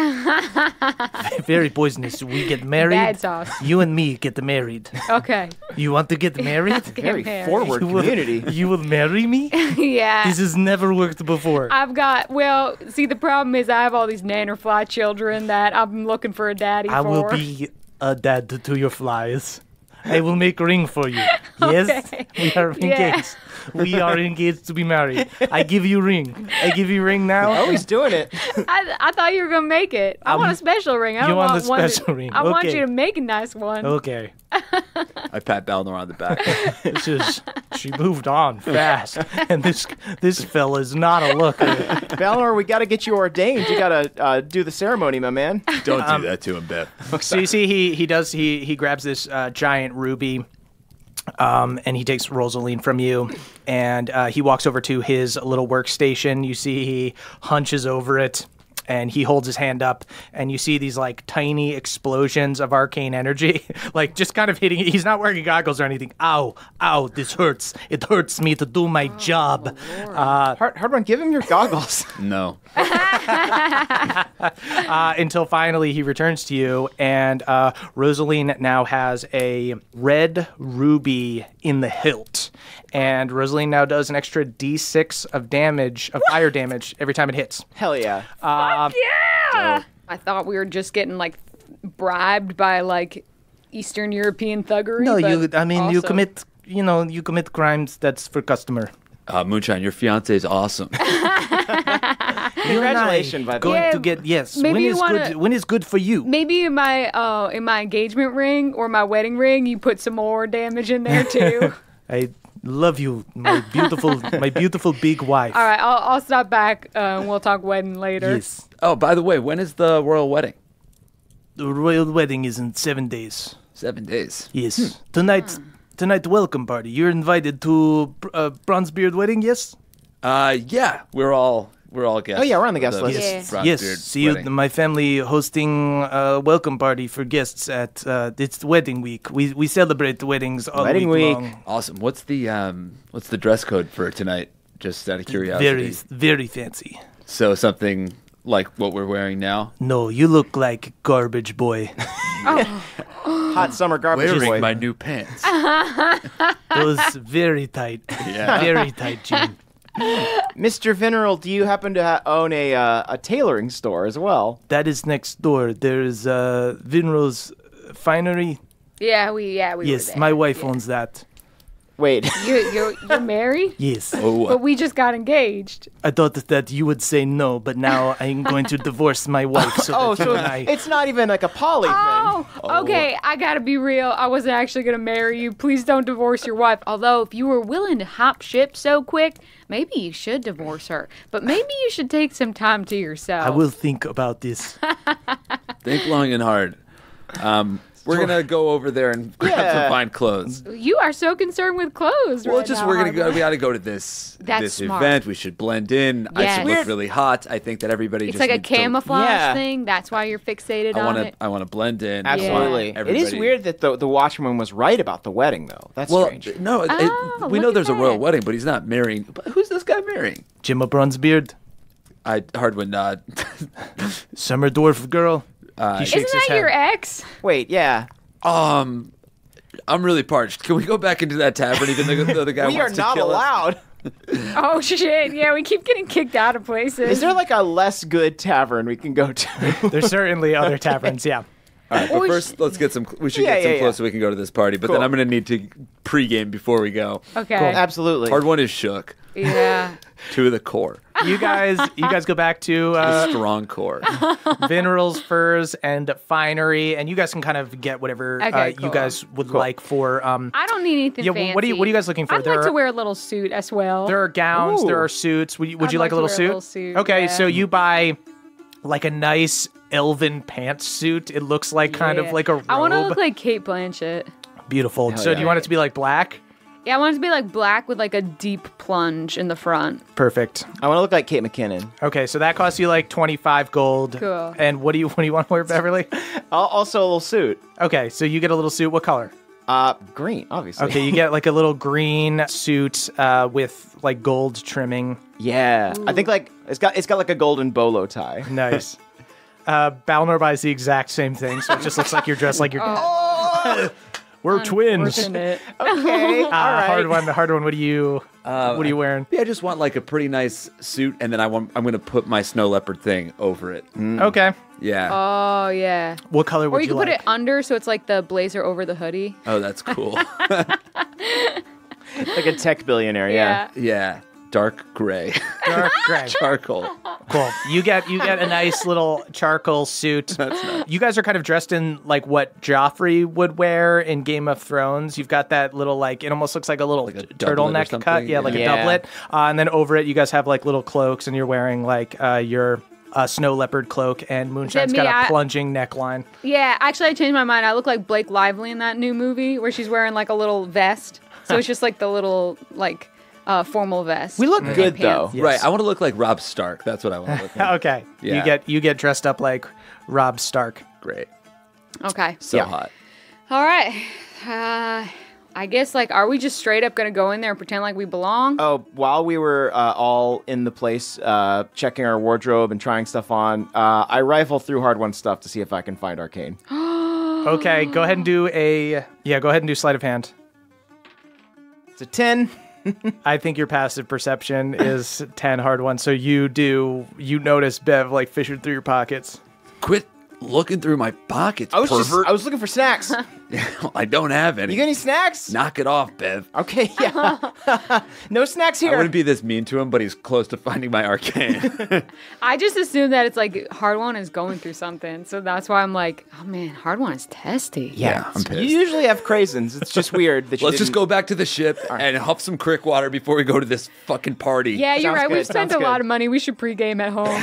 Very poisonous. We get married. Bad sauce. You and me get married. Okay. You want to get married? Very married. forward You will- community. You will marry me? Yeah. This has never worked before. See, the problem is I have all these nannerfly children that I'm looking for a daddy I for. will be a dad to your flies. I will make a ring for you. Yes, Okay. we are Yeah. engaged. We are engaged to be married. I give you ring. I give you ring now. Oh, he's doing it. I thought you were going to make it. I want a special ring. I you don't want want the one special ring. I want Okay. you to make a nice one. Okay. I pat Balnor on the back. She moved on fast, and this fella is not a looker. Balnor, we got to get you ordained. You got to do the ceremony, my man. Don't do that to him, Beth. So you see, he grabs this giant ruby, and he takes Rosaline from you, and he walks over to his little workstation. You see, he hunches over it, and he holds his hand up, and you see these like tiny explosions of arcane energy, like just kind of hitting. He's not wearing goggles or anything. Ow, ow! This hurts. It hurts me to do my job. Hardrun, give him your goggles. No. Until finally he returns to you, and Rosaline now has a red ruby in the hilt. And Rosaline now does an extra d6 of damage, of fire damage, every time it hits. Hell yeah. Yeah. I thought we were just getting like bribed by like Eastern European thuggery. No, but you also- commit crimes that's for customer. Moonshine, your fiance is awesome. Congratulations, by the way. Going Yeah, to get yes. maybe When you is wanna- good? When is good for you? Maybe in my engagement ring or my wedding ring, you put some more damage in there too. I love you, my beautiful big wife. All right, I'll stop back. And we'll talk wedding later. Yes. Oh, by the way, when is the royal wedding? The royal wedding is in 7 days. 7 days. Yes. Tonight, welcome party. You're invited to Bronzebeard wedding, yes? Yeah, we're all guests. Oh, yeah, we're on the guest list. Yeah. Bronzebeard Yes. See you, wedding. my family hosting a welcome party for guests at it's wedding week. We celebrate weddings all Wedding week week. long. Awesome. What's the dress code for tonight? Just out of curiosity. Very, very fancy. So something like what we're wearing now. No, you look like garbage boy. Hot summer garbage boy. my new pants. Those very tight, Yeah. very tight jeans. Mr. Veneral, do you happen to own a tailoring store as well? That is next door. There's Vinro's Finery. Yeah, we Yes, were there. my wife owns that. Wait. You're married? Yes. But we just got engaged. I thought that you would say no, but now I'm going to divorce my wife. So that you and I... it's not even like a poly thing. Oh, okay. I gotta be real. I wasn't actually gonna marry you. Please don't divorce your wife. Although, if you were willing to hop ship so quick, maybe you should divorce her. But maybe you should take some time to yourself. I will think about this. Think long and hard. We're gonna go over there and grab some fine clothes. You are so concerned with clothes. Well, right just now, we're gonna go. Harvey. We got to go to this That's smart. event. We should blend in. I Yes. should look really hot. I think that everybody. It's just like a needs to- camouflage Yeah. thing. That's why you're fixated I on want it. to. I want to blend in. Absolutely. Yeah. It is weird that the Watchman was right about the wedding, though. That's Well, strange. no, Oh, we know look at there's a royal that. wedding, but he's not marrying. But who's this guy marrying? Jim Brunsbeard, Hard would nod. summer dwarf girl. He shakes Isn't his that head. your ex? Wait, yeah. I'm really parched. Can we go back into that tavern even though the guy We are wants to not kill us? allowed. Oh shit! Yeah, we keep getting kicked out of places. Is there like a less good tavern we can go to? There's certainly other taverns, yeah. All right, but Or first let's get some. We should Yeah, get some yeah, clothes yeah. so we can go to this party. But Cool. then I'm gonna need to pregame before we go. Okay. Absolutely. Hard one is shook Yeah. to the core. You guys go back to Strong core. minerals, furs, and finery, and you guys can kind of get whatever Okay, you cool. guys would like for. I don't need anything Yeah, fancy. what are you guys looking for? I'd like to wear a little suit as well. There are gowns, there Ooh. are suits. Would you I'd like like a to little wear a suit? little suit, Okay, yeah. so you buy like a nice elven pantsuit. It looks like kind of Yeah. like a robe. I want to look like Kate Blanchett. Beautiful. So do you yeah. want it to be like black? Yeah, I want it to be like black with like a deep plunge in the front. Perfect. I want to look like Kate McKinnon. Okay, so that costs you like 25 gold. Cool. And what do you want to wear, Beverly? Also a little suit. Okay, so you get a little suit. What color? Green, obviously. Okay, you get like a little green suit with like gold trimming. Yeah. I think like it's got like a golden bolo tie. Nice. Balnor buys the exact same thing, so it just looks like you're dressed like you're. We're twins. Unfortunate. Okay. All right. Hard one. What are you wearing? Yeah, I just want like a pretty nice suit, and then I'm gonna put my snow leopard thing over it. Okay. Yeah. Oh yeah. What color Or would you you could put like? it under, so it's like the blazer over the hoodie. Oh, that's cool. Like a tech billionaire, yeah. Yeah. Dark gray. Dark gray. Charcoal. Cool. You get a nice little charcoal suit. That's nice. You guys are kind of dressed in like what Joffrey would wear in Game of Thrones. You've got that little like it almost looks like a little Like a doublet or turtleneck something? cut. Yeah, like Yeah. a doublet. And then over it, you guys have like little cloaks, and you're wearing like your snow leopard cloak, and Moonshine's me? got a I- plunging neckline. Yeah, actually, I changed my mind. I look like Blake Lively in that new movie where she's wearing like a little vest. So it's just like the little like formal vest. We look and good pants. though. Yes. Right. I want to look like Rob Stark. That's what I want to look like. Okay. Yeah. You get dressed up like Robb Stark. Great. Okay. So Yeah. hot. All right. I guess like, are we just straight up gonna go in there and pretend like we belong? Oh, while we were all in the place checking our wardrobe and trying stuff on, I rifle through Hard One stuff to see if I can find Arcane. Okay, go ahead and do sleight of hand. It's a 10. I think your passive perception is 10 hard one. So you notice Bev like fishing through your pockets. Quit looking through my pockets, I was pervert. looking for snacks. I don't have any. You got any snacks? Knock it off, Bev. Okay, yeah. No snacks I here. wouldn't be this mean to him, but he's close to finding my arcane. I just assume that it's like Hard One is going through something, so that's why I'm like, oh man, Hard One is testy. Yeah, I'm You pissed. usually have craisins. It's just weird that you Let's just didn't- go back to the ship and huff some crick water before we go to this fucking party. Yeah, you're Sounds right. good, We've spent sounds a lot good. of money. We should pregame at home.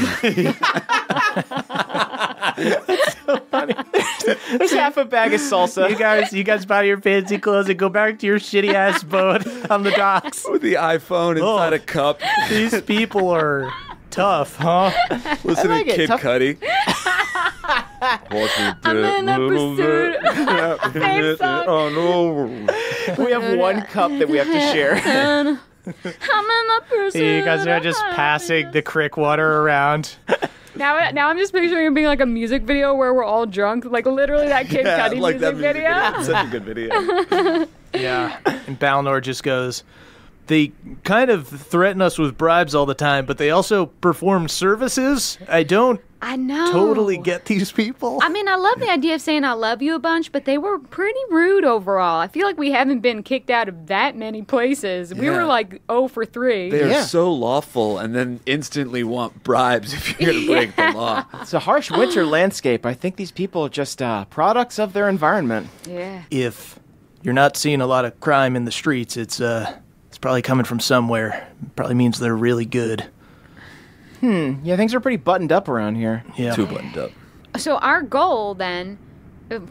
There's half a bag of salsa. You guys buy your fancy clothes and go back to your shitty ass boat on the docks. With the iPhone inside Oh. a cup, These people are tough, huh? listening like to it. Kid Tough- Cudi. I'm in a pursuit. Same song. Oh no! We have one cup that we have to share. I'm in a pursuit. You guys are just of passing the crick water around. Now I'm just picturing it being like a music video where we're all drunk, like literally that Kid Yeah, Cudi like that music video. It's such a good video. Yeah. And Balnor just goes, they kind of threaten us with bribes all the time, but they also perform services. I don't know. totally get these people. I mean, I love the idea of saying I love you a bunch, but they were pretty rude overall. I feel like we haven't been kicked out of that many places. We were like 0 for 3. They're so lawful and then instantly want bribes if you're going to break the law. It's a harsh winter landscape. I think these people are just products of their environment. Yeah. If you're not seeing a lot of crime in the streets, it's probably coming from somewhere. Probably means they're really good. Yeah, things are pretty buttoned up around here. Yeah. Too buttoned up. So our goal then,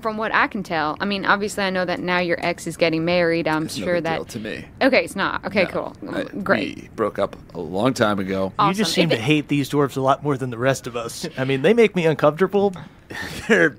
from what I can tell, I mean, obviously I know that now your ex is getting married. I'm It's no sure big that. deal to me. Okay, it's not. Okay, No. cool. I- Great. We broke up a long time ago. You just Awesome. seem If to it- hate these dwarves a lot more than the rest of us. I mean, they make me uncomfortable. They're-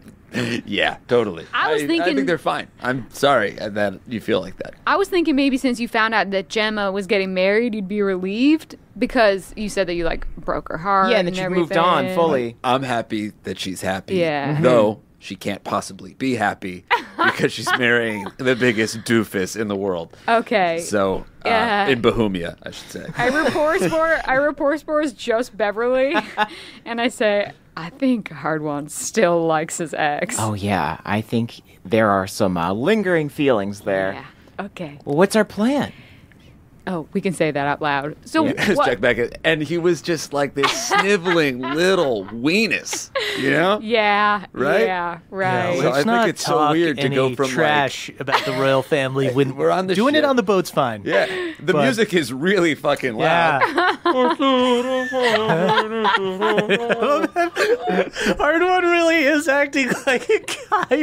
yeah, totally. I was I thinking- think they're fine. I'm sorry that you feel like that. I was thinking maybe since you found out that Gemma was getting married, you'd be relieved because you said that you like broke her heart. Yeah, and that you've moved on everything. fully. I'm happy that she's happy. Yeah. Though she can't possibly be happy because she's marrying the biggest doofus in the world. Okay. So, Yeah. in Bohemia, I should say. I report for is just Beverly, and I say I think Hardwan still likes his ex. Oh, yeah. I think there are some lingering feelings there. Yeah. Okay. Well, what's our plan? Oh, we can say that out loud. So Just what? check back at, and he was just like this sniveling little weenus, you know? Yeah. Right? Yeah. Right. So I Let's think not it's so talk weird to any go from, trash about the royal family when We're on the doing ship. it on the boat's fine. Yeah, the But- music is really fucking loud. Yeah. Hardwood really is acting like a guy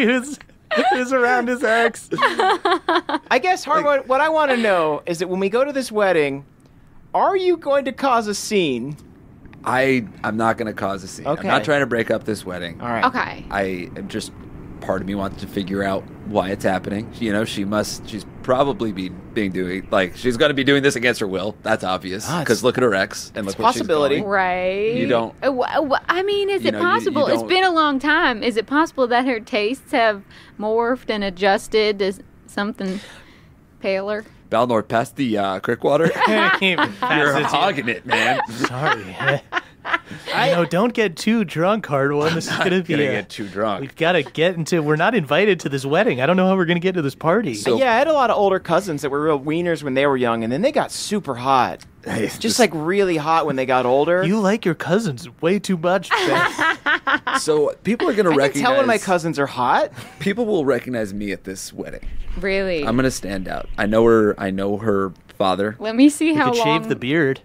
who's around his ex. I guess, Harwood, what I want to know is that when we go to this wedding, are you going to cause a scene? I'm not going to cause a scene. Okay. I'm not trying to break up this wedding. All right. Okay. I am just, part of me wants to figure out why it's happening. You know, she's probably she's going to be doing this against her will. That's obvious. Ah, Because look at her ex and look it's a what she's possibility. going. Right. You don't- I mean, is You it know, you possible? It's don't- been a long time. Is it possible that her tastes have morphed and adjusted to something paler? Balnor, pass the Crickwater. You're hogging it, man. Sorry. Don't get too drunk, Hardwood. This is gonna be. Gonna get too drunk. We've got to get into. We're not invited to this wedding. I don't know how we're gonna get to this party. So- Yeah, I had a lot of older cousins that were real wieners when they were young, and then they got super hot. Just like really hot when they got older. You like your cousins way too much, Ben. So people are going to I can recognize. tell when my cousins are hot. People will recognize me at this wedding. Really? I'm going to stand out. I know her. I know her father. Let me see how Could long. shave the beard.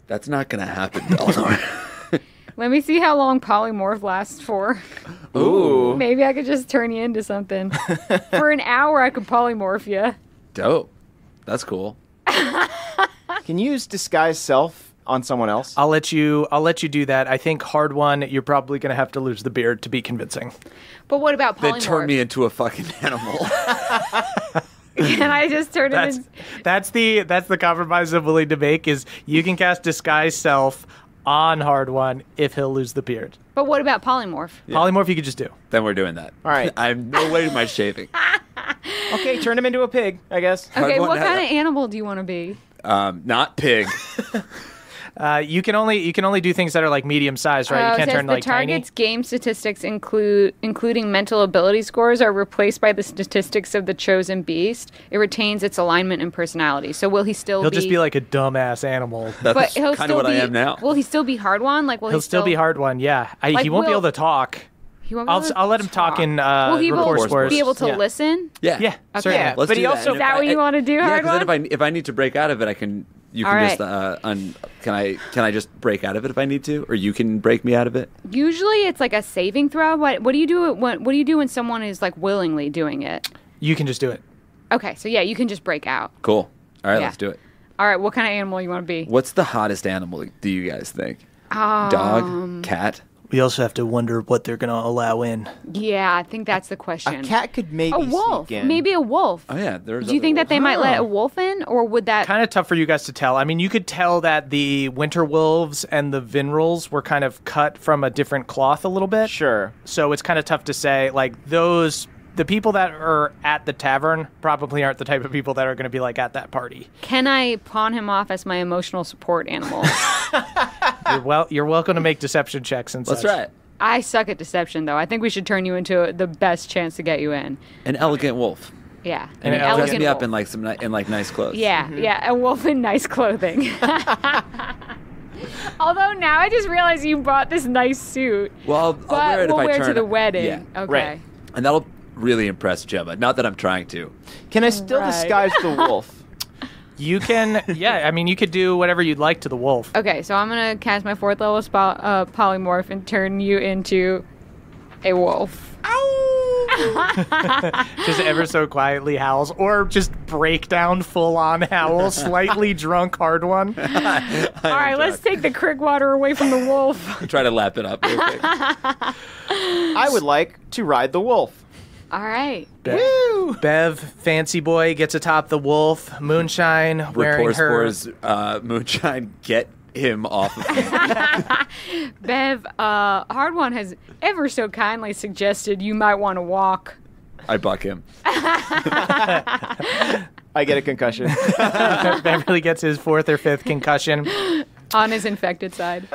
That's not going to happen, Balnor. Let me see how long polymorph lasts for. Ooh. Maybe I could just turn you into something. For an hour, I could polymorph you. Dope. That's cool. Can you use disguise self on someone else? I'll let you do that. I think hard one. You're probably gonna have to lose the beard to be convincing. But what about Then polymorph? turn me into a fucking animal. Can I just turn it in? That's the compromise I'm willing to make. Is you can cast disguise self on hard one if he'll lose the beard. But what about polymorph? Polymorph you could just do. Then we're doing that. All right. I'm no way to my shaving. Okay, turn him into a pig, I guess. Okay, one what had- kind of animal do you want to be? Not pig. You can only do things that are like medium sized, right? You can't It says turn like the target's game statistics including mental ability scores are replaced by the statistics of the chosen beast. It retains its alignment and personality. So will he still tiny. be? He'll just be like a dumbass animal. but That's he'll kind still of what be, I am now. Will he still be hard one? Like will He'll still be hard one. Yeah, Like, he won't be will- able to talk. He won't be I'll able to I'll let him talk in Will he report will scores. be able to Yeah. listen? Yeah. Yeah, Okay. certainly. Yeah, Let's but do he that. also- And Is that what you want to do, Yeah, hard because one? then if I need to break out of it, you All can just right. can I just break out of it if I need to, or you can break me out of it? Usually it's like a saving throw. What do you do what do you do when someone is like willingly doing it? You can just do it. Okay, so yeah, you can just break out. Cool. All right, Yeah. let's do it. All right, what kind of animal you want to be? What's the hottest animal do you guys think? Dog, cat? We also have to wonder what they're going to allow in. Yeah, I think that's the question. A cat could maybe A wolf. sneak in. Maybe a wolf. Oh yeah, there's. Do you other think that wolves. they might let a wolf in, or would that? Kind of tough for you guys to tell. I mean, you could tell that the winter wolves and the Vinrals were kind of cut from a different cloth a little bit. Sure. So it's kind of tough to say. Like those the people that are at the tavern probably aren't the type of people that are going to be like at that party. Can I pawn him off as my emotional support animal? You're welcome to make deception checks and That's such. right. I suck at deception, though. I think we should turn you into the best chance to get you in. An elegant wolf. Yeah. And an dress Dress elegant me up wolf. in like nice clothes. Yeah, yeah, a wolf in nice clothing. Although now I just realized you bought this nice suit. Well, I'll But wear it we'll if I wear it turn to the it. wedding. Yeah. Okay. Right. And that'll really impress Gemma. Not that I'm trying to. Can I still Right. disguise the wolf? You can, yeah, I mean, you could do whatever you'd like to the wolf. Okay, so I'm gonna cast my 4th level polymorph and turn you into a wolf. Just ever so quietly howls, or just break down full on howl, slightly drunk hard one. All right, let's take the crick water away from the wolf. Try to lap it up real quick. I would like to ride the wolf. All right. Bev, fancy boy, gets atop the wolf. Moonshine, wearing her... Spores, moonshine, get him off of me. Bev, Hard One has ever so kindly suggested you might want to walk. I buck him. I get a concussion. Beverly gets his 4th or 5th concussion. On his infected side.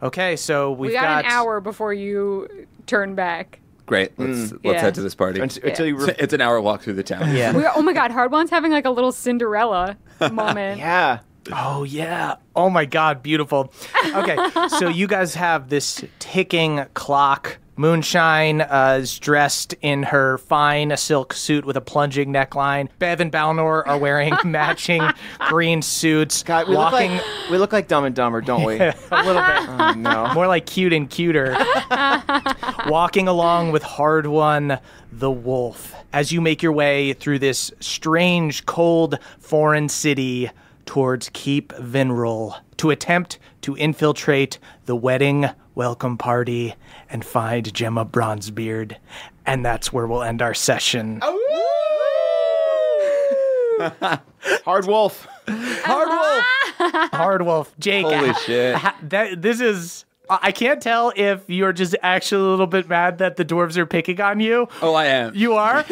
Okay, so We we've got an hour before you turn back. Great. Let's Yeah. head to this party. Until you... It's an hour walk through the town. Yeah. Oh my god, Hard One's having like a little Cinderella moment. Yeah. Oh, yeah. Oh, my God. Beautiful. Okay. So you guys have this ticking clock. Moonshine is dressed in her fine silk suit with a plunging neckline. Bev and Balnor are wearing matching green suits. God, we look like Dumb and Dumber, don't we? A little bit. Oh, no. More like cute and cuter. Walking along with Hard One, the wolf, as you make your way through this strange, cold, foreign city towards Keep Vinrel to attempt to infiltrate the wedding welcome party and find Gemma Bronzebeard. And that's where we'll end our session. Hard wolf. Hard wolf! Hard Wolf. Jake. Holy shit. This is... I can't tell if you're just actually a little bit mad that the dwarves are picking on you. Oh, I am. You are?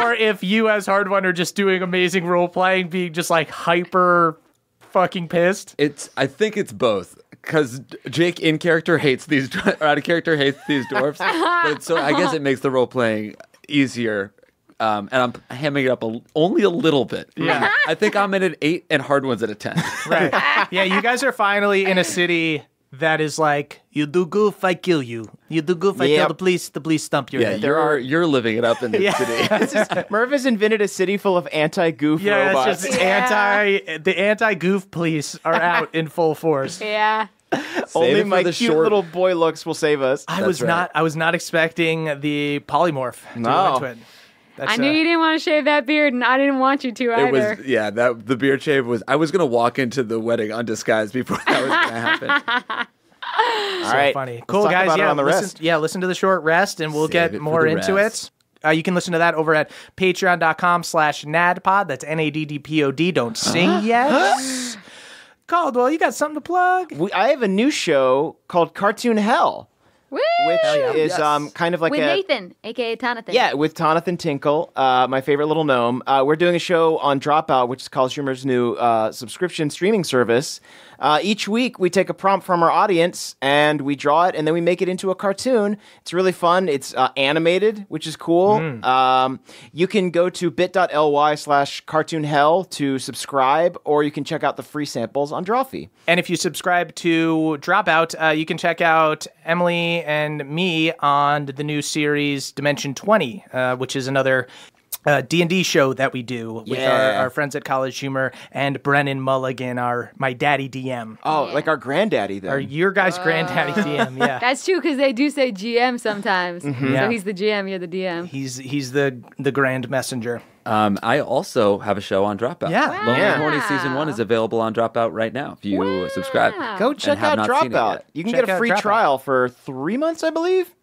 Or if you as Hard One are just doing amazing role playing, being just like hyper fucking pissed. I think it's both. Because Jake in character hates these, or out of character hates these dwarves. So I guess it makes the role playing easier. And I'm hamming it up only a little bit. Yeah. I think I'm at an 8 and Hard One's at a 10. Right. Yeah, you guys are finally in a city that is like, you do goof, I kill you. You do goof, I tell the police stump your Yeah, head. you're living it up in the city. Merv has invented a city full of anti-goof Yeah, robots. it's just the anti-goof police are out in full force. Yeah. Only it for my the cute short- little boy looks will save us. I was not expecting the polymorph to No. go into it. That's, I knew you didn't want to shave that beard, and I didn't want you to It either. was the beard shave was. I was gonna walk into the wedding undisguised before that was gonna happen. All right. funny. Let's Cool, talk guys. about it Yeah, on the listen, rest. listen to the short rest, and we'll Save get it for more the into rest. it. You can listen to that over at patreon.com/NADPOD. That's NADDPOD. Don't sing yet. Caldwell, you got something to plug? I have a new show called Cartoon Hell, Woo! which is Yes. kind of like With a... Nathan, aka Tonathan. Yeah, with Tonathan Tinkle, my favorite little gnome. We're doing a show on Dropout, which is College Humor's new subscription streaming service. Each week, we take a prompt from our audience, and we draw it, and then we make it into a cartoon. It's really fun. It's animated, which is cool. You can go to bit.ly/cartoonhell to subscribe, or you can check out the free samples on Drawfee. And if you subscribe to Dropout, you can check out Emily and me on the new series Dimension 20, which is another D&D show that we do with our friends at College Humor and Brennan Mulligan, my daddy DM. Oh, like our granddaddy, then. Or your guys' granddaddy DM, yeah. That's true, because they do say GM sometimes. Yeah. So he's the GM, you're the DM. He's the grand messenger. I also have a show on Dropout. Yeah. Lonely Yeah. Horny Season 1 is available on Dropout right now if you subscribe. Go check have out not seen it Dropout. yet. You can Check get a out free Dropout. trial for 3 months, I believe.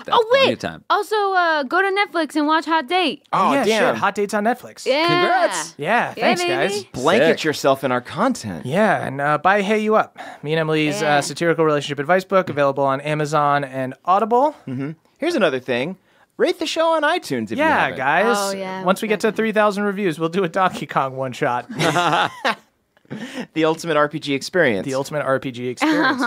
That's Oh, plenty wait. of time. Also, go to Netflix and watch Hot Date. Oh, yeah, damn. shit. Hot Dates on Netflix. Yeah. Congrats. Yeah, thanks, baby. guys. Blanket Sick. yourself in our content. Yeah, and buy Hey You Up, me and Emily's satirical relationship advice book, available on Amazon and Audible. Here's another thing. Rate the show on iTunes if you Yeah, haven't. guys. Oh, yeah, Once we get to definitely. 3,000 reviews, we'll do a Donkey Kong one shot. The ultimate RPG experience. The ultimate RPG experience.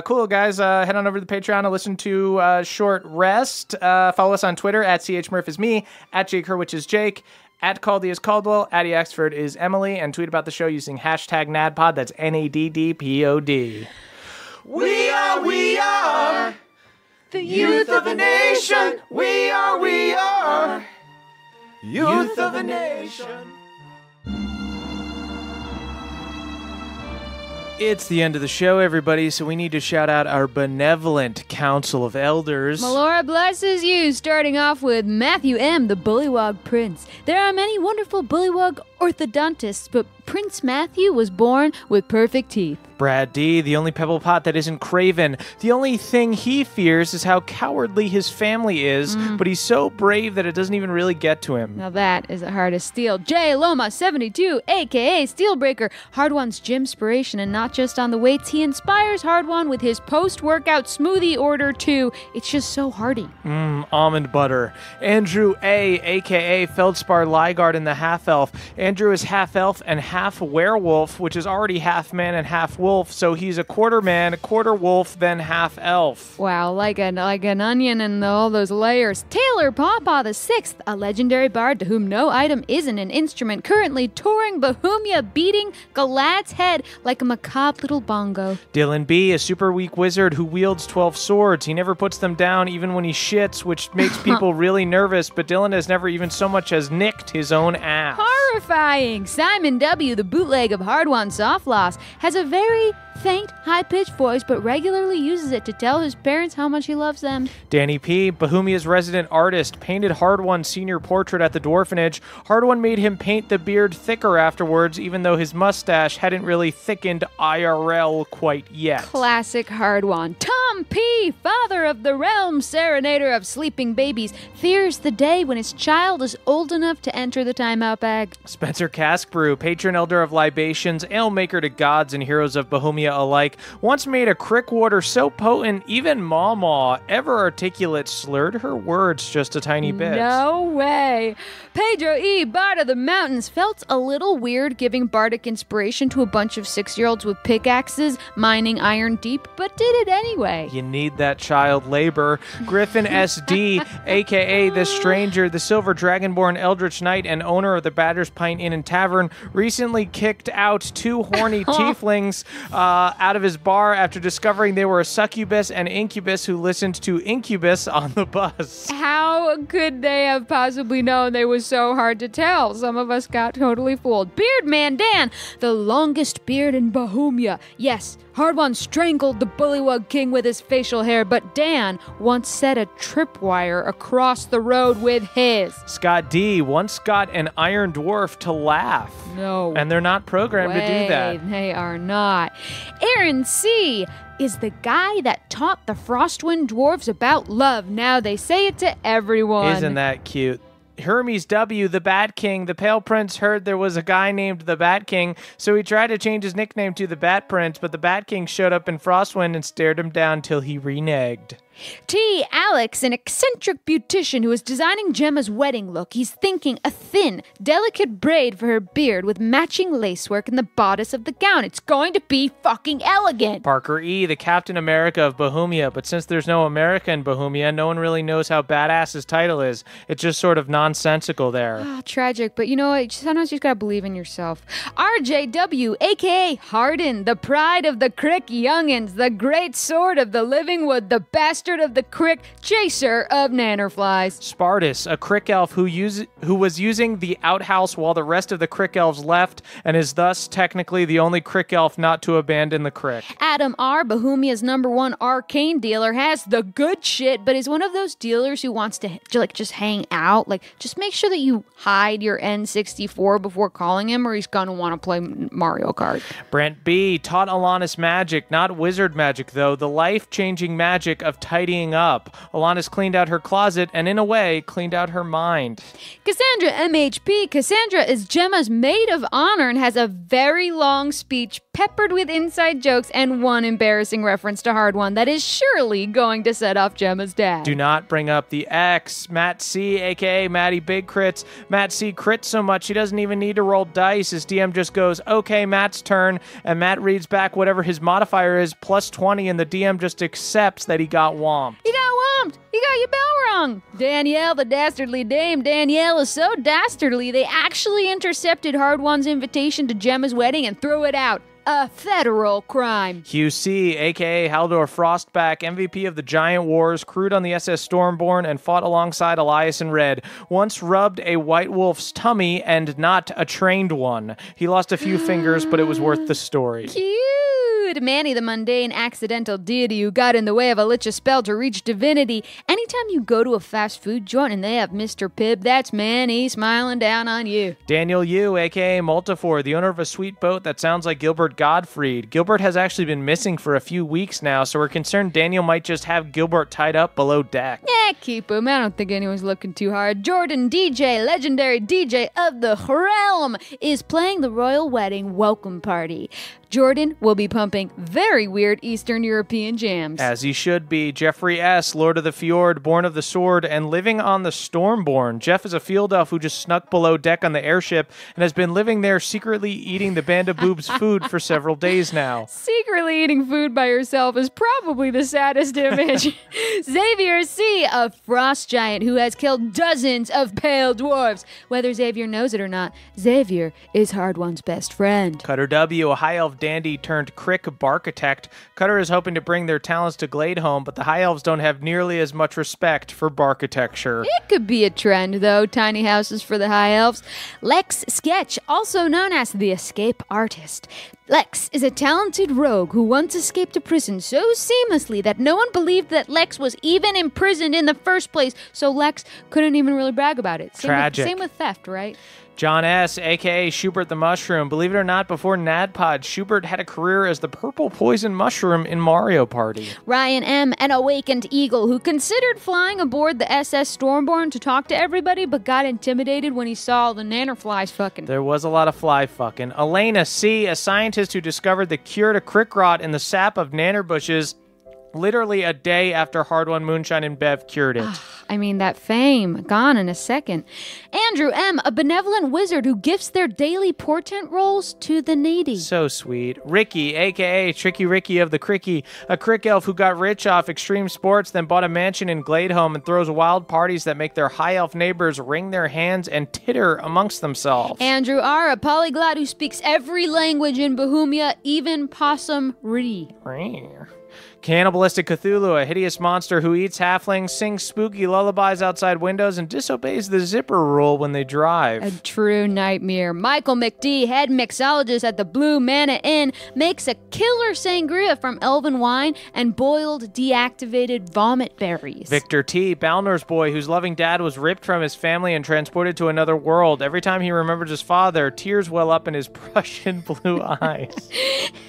Cool, guys. Head on over to the Patreon and listen to Short Rest. Follow us on Twitter at CHMurph is me, at Jake Hurwitch is Jake, at Caldy is Caldwell, at Exford is Emily, and tweet about the show using hashtag NADPOD. That's NADDPOD. We are the youth of a nation. We are youth of a nation. It's the end of the show, everybody, so we need to shout out our benevolent Council of Elders. Melora blesses you, starting off with Matthew M., the Bullywog Prince. There are many wonderful Bullywog orthodontists, but Prince Matthew was born with perfect teeth. Brad D., the only pebble pot that isn't craven. The only thing he fears is how cowardly his family is, but he's so brave that it doesn't even really get to him. Now that is the hardest steel. J. Loma 72, aka Steelbreaker, Hard One's gym inspiration, and not just on the weights. He inspires Hard One with his post-workout smoothie order too. It's just so hearty. Almond butter. Andrew A., aka Feldspar Liegard in the Half-Elf. Andrew is half-elf and half-werewolf, which is already half-man and half-wolf, so he's a quarter man, quarter wolf, then half-elf. Wow, like an onion and all those layers. Taylor Pawpaw the Sixth, a legendary bard to whom no item isn't an instrument, currently touring Bohemia, beating Galad's head like a macabre little bongo. Dylan B., a super weak wizard who wields 12 swords. He never puts them down even when he shits, which makes people really nervous, but Dylan has never even so much as nicked his own ass. Horrifying! Simon W., the bootleg of Hard One Soft Loss, has a very faint, high-pitched voice, but regularly uses it to tell his parents how much he loves them. Danny P., Bohemia's resident artist, painted Hard One's senior portrait at the Dwarfenage. Hard One made him paint the beard thicker afterwards, even though his mustache hadn't really thickened IRL quite yet. Classic Hard One. Tom P., father of the realm, serenader of sleeping babies, fears the day when his child is old enough to enter the timeout bag. Spencer Caskbrew, patron elder of libations, ale maker to gods and heroes of Bohemia alike, once made a crick water so potent even Mawmaw, ever articulate, slurred her words just a tiny bit. No way. Pedro E., Bard of the Mountains, felt a little weird giving bardic inspiration to a bunch of 6-year-olds with pickaxes mining iron deep, but did it anyway. You need that child labor. Griffin S.D., a.k.a. The Stranger, the Silver Dragonborn Eldritch Knight and owner of the Batter's Pint Inn and Tavern, recently kicked out 2 horny tieflings out of his bar after discovering they were a succubus and incubus who listened to Incubus on the bus. How could they have possibly known they was so hard to tell? Some of us got totally fooled. Beardman Dan, the longest beard in Bohemia. Yes, Hard One strangled the Bullywug King with his facial hair, but Dan once set a tripwire across the road with his. Scott D. once got an Iron Dwarf to laugh. No. And they're not programmed to do that. They are not. Aaron C. is the guy that taught the Frostwind dwarves about love. Now they say it to everyone. Isn't that cute? Hermes W., the Bat King, the Pale Prince heard there was a guy named the Bat King, so he tried to change his nickname to the Bat Prince, but the Bat King showed up in Frostwind and stared him down till he reneged. T. Alex, an eccentric beautician who is designing Gemma's wedding look. He's thinking a thin, delicate braid for her beard with matching lacework in the bodice of the gown. It's going to be fucking elegant. Parker E., the Captain America of Bohemia, but since there's no America in Bohemia, no one really knows how badass his title is. It's just sort of nonsensical there. Oh, tragic, but you know what? Sometimes you just gotta believe in yourself. RJW, aka Hardin, the pride of the Crick Youngins, the great sword of the living wood, the bastard of the Crick, chaser of nannerflies. Spartus, a Crick elf who was using the outhouse while the rest of the Crick elves left, and is thus technically the only Crick elf not to abandon the Crick. Adam R., Bohemia's #1 arcane dealer, has the good shit, but is one of those dealers who wants to just hang out. Like, just make sure that you hide your N64 before calling him, or he's gonna want to play Mario Kart. Brent B. taught Alanis magic, not wizard magic though, the life-changing magic of typing tidying up. Alana's cleaned out her closet and, in a way, cleaned out her mind. Cassandra MHP. Cassandra is Gemma's maid of honor and has a very long speech peppered with inside jokes and one embarrassing reference to Hard One that is surely going to set off Gemma's dad. Do not bring up the X. Matt C, a.k.a. Matty Big Crits. Matt C crits so much he doesn't even need to roll dice. His DM just goes, okay, Matt's turn, and Matt reads back whatever his modifier is, plus 20, and the DM just accepts that he got whomped. You got whomped. You got your bell rung. Danielle, the dastardly dame. Danielle is so dastardly, they actually intercepted Hard One's invitation to Gemma's wedding and threw it out. A federal crime. Hugh C, a.k.a. Haldor Frostback, MVP of the Giant Wars, crewed on the SS Stormborn and fought alongside Elias and Red. Once rubbed a White Wolf's tummy and not a trained one. He lost a few fingers, but it was worth the story. Cute. Manny, the mundane accidental deity who got in the way of a lich's spell to reach divinity. Anytime you go to a fast food joint and they have Mr. Pibb, that's Manny smiling down on you. Daniel Yu, a.k.a. Multifor, the owner of a sweet boat that sounds like Gilbert Gottfried. Gilbert has actually been missing for a few weeks now, so we're concerned Daniel might just have Gilbert tied up below deck. Yeah, keep him. I don't think anyone's looking too hard. Jordan DJ, legendary DJ of the realm, is playing the royal wedding welcome party. Jordan will be pumping very weird Eastern European jams. As he should be. Jeffrey S., Lord of the Fjord, born of the sword, and living on the Stormborn. Jeff is a field elf who just snuck below deck on the airship and has been living there secretly eating the Band of Boobs food for several days now. Secretly eating food by yourself is probably the saddest image. Xavier C., a frost giant who has killed dozens of pale dwarves. Whether Xavier knows it or not, Xavier is Hard One's best friend. Cutter W., a high elf dandy turned crick barkitect. Cutter is hoping to bring their talents to Gladeholm, but the high elves don't have nearly as much respect for barkitecture. It could be a trend, though. Tiny houses for the high elves. Lex Sketch, also known as the escape artist. Lex is a talented rogue who once escaped a prison so seamlessly that no one believed that Lex was even imprisoned in the first place, so Lex couldn't even really brag about it. Tragic. Same with theft, right? John S., a.k.a. Schubert the Mushroom. Believe it or not, before NADPOD, Schubert had a career as the purple poison mushroom in Mario Party. Ryan M., an awakened eagle who considered flying aboard the SS Stormborn to talk to everybody, but got intimidated when he saw the nannerflies fucking. There was a lot of fly fucking. Elena C., a scientist who discovered the cure to crick rot in the sap of nanner bushes literally a day after Hard One Moonshine and Bev cured it. I mean, that fame, gone in a second. Andrew M., a benevolent wizard who gifts their daily portent rolls to the needy. So sweet. Ricky, a.k.a. Tricky Ricky of the Cricky, a crick elf who got rich off extreme sports, then bought a mansion in Gladeholm and throws wild parties that make their high elf neighbors wring their hands and titter amongst themselves. Andrew R., a polyglot who speaks every language in Bohemia, even possum-ree. Cannibalistic Cthulhu, a hideous monster who eats halflings, sings spooky lullabies outside windows, and disobeys the zipper rule when they drive. A true nightmare. Michael McD, head mixologist at the Blue Manna Inn, makes a killer sangria from elven wine and boiled deactivated vomit berries. Victor T., Balnor's boy, whose loving dad was ripped from his family and transported to another world. Every time he remembers his father, tears well up in his Prussian blue eyes.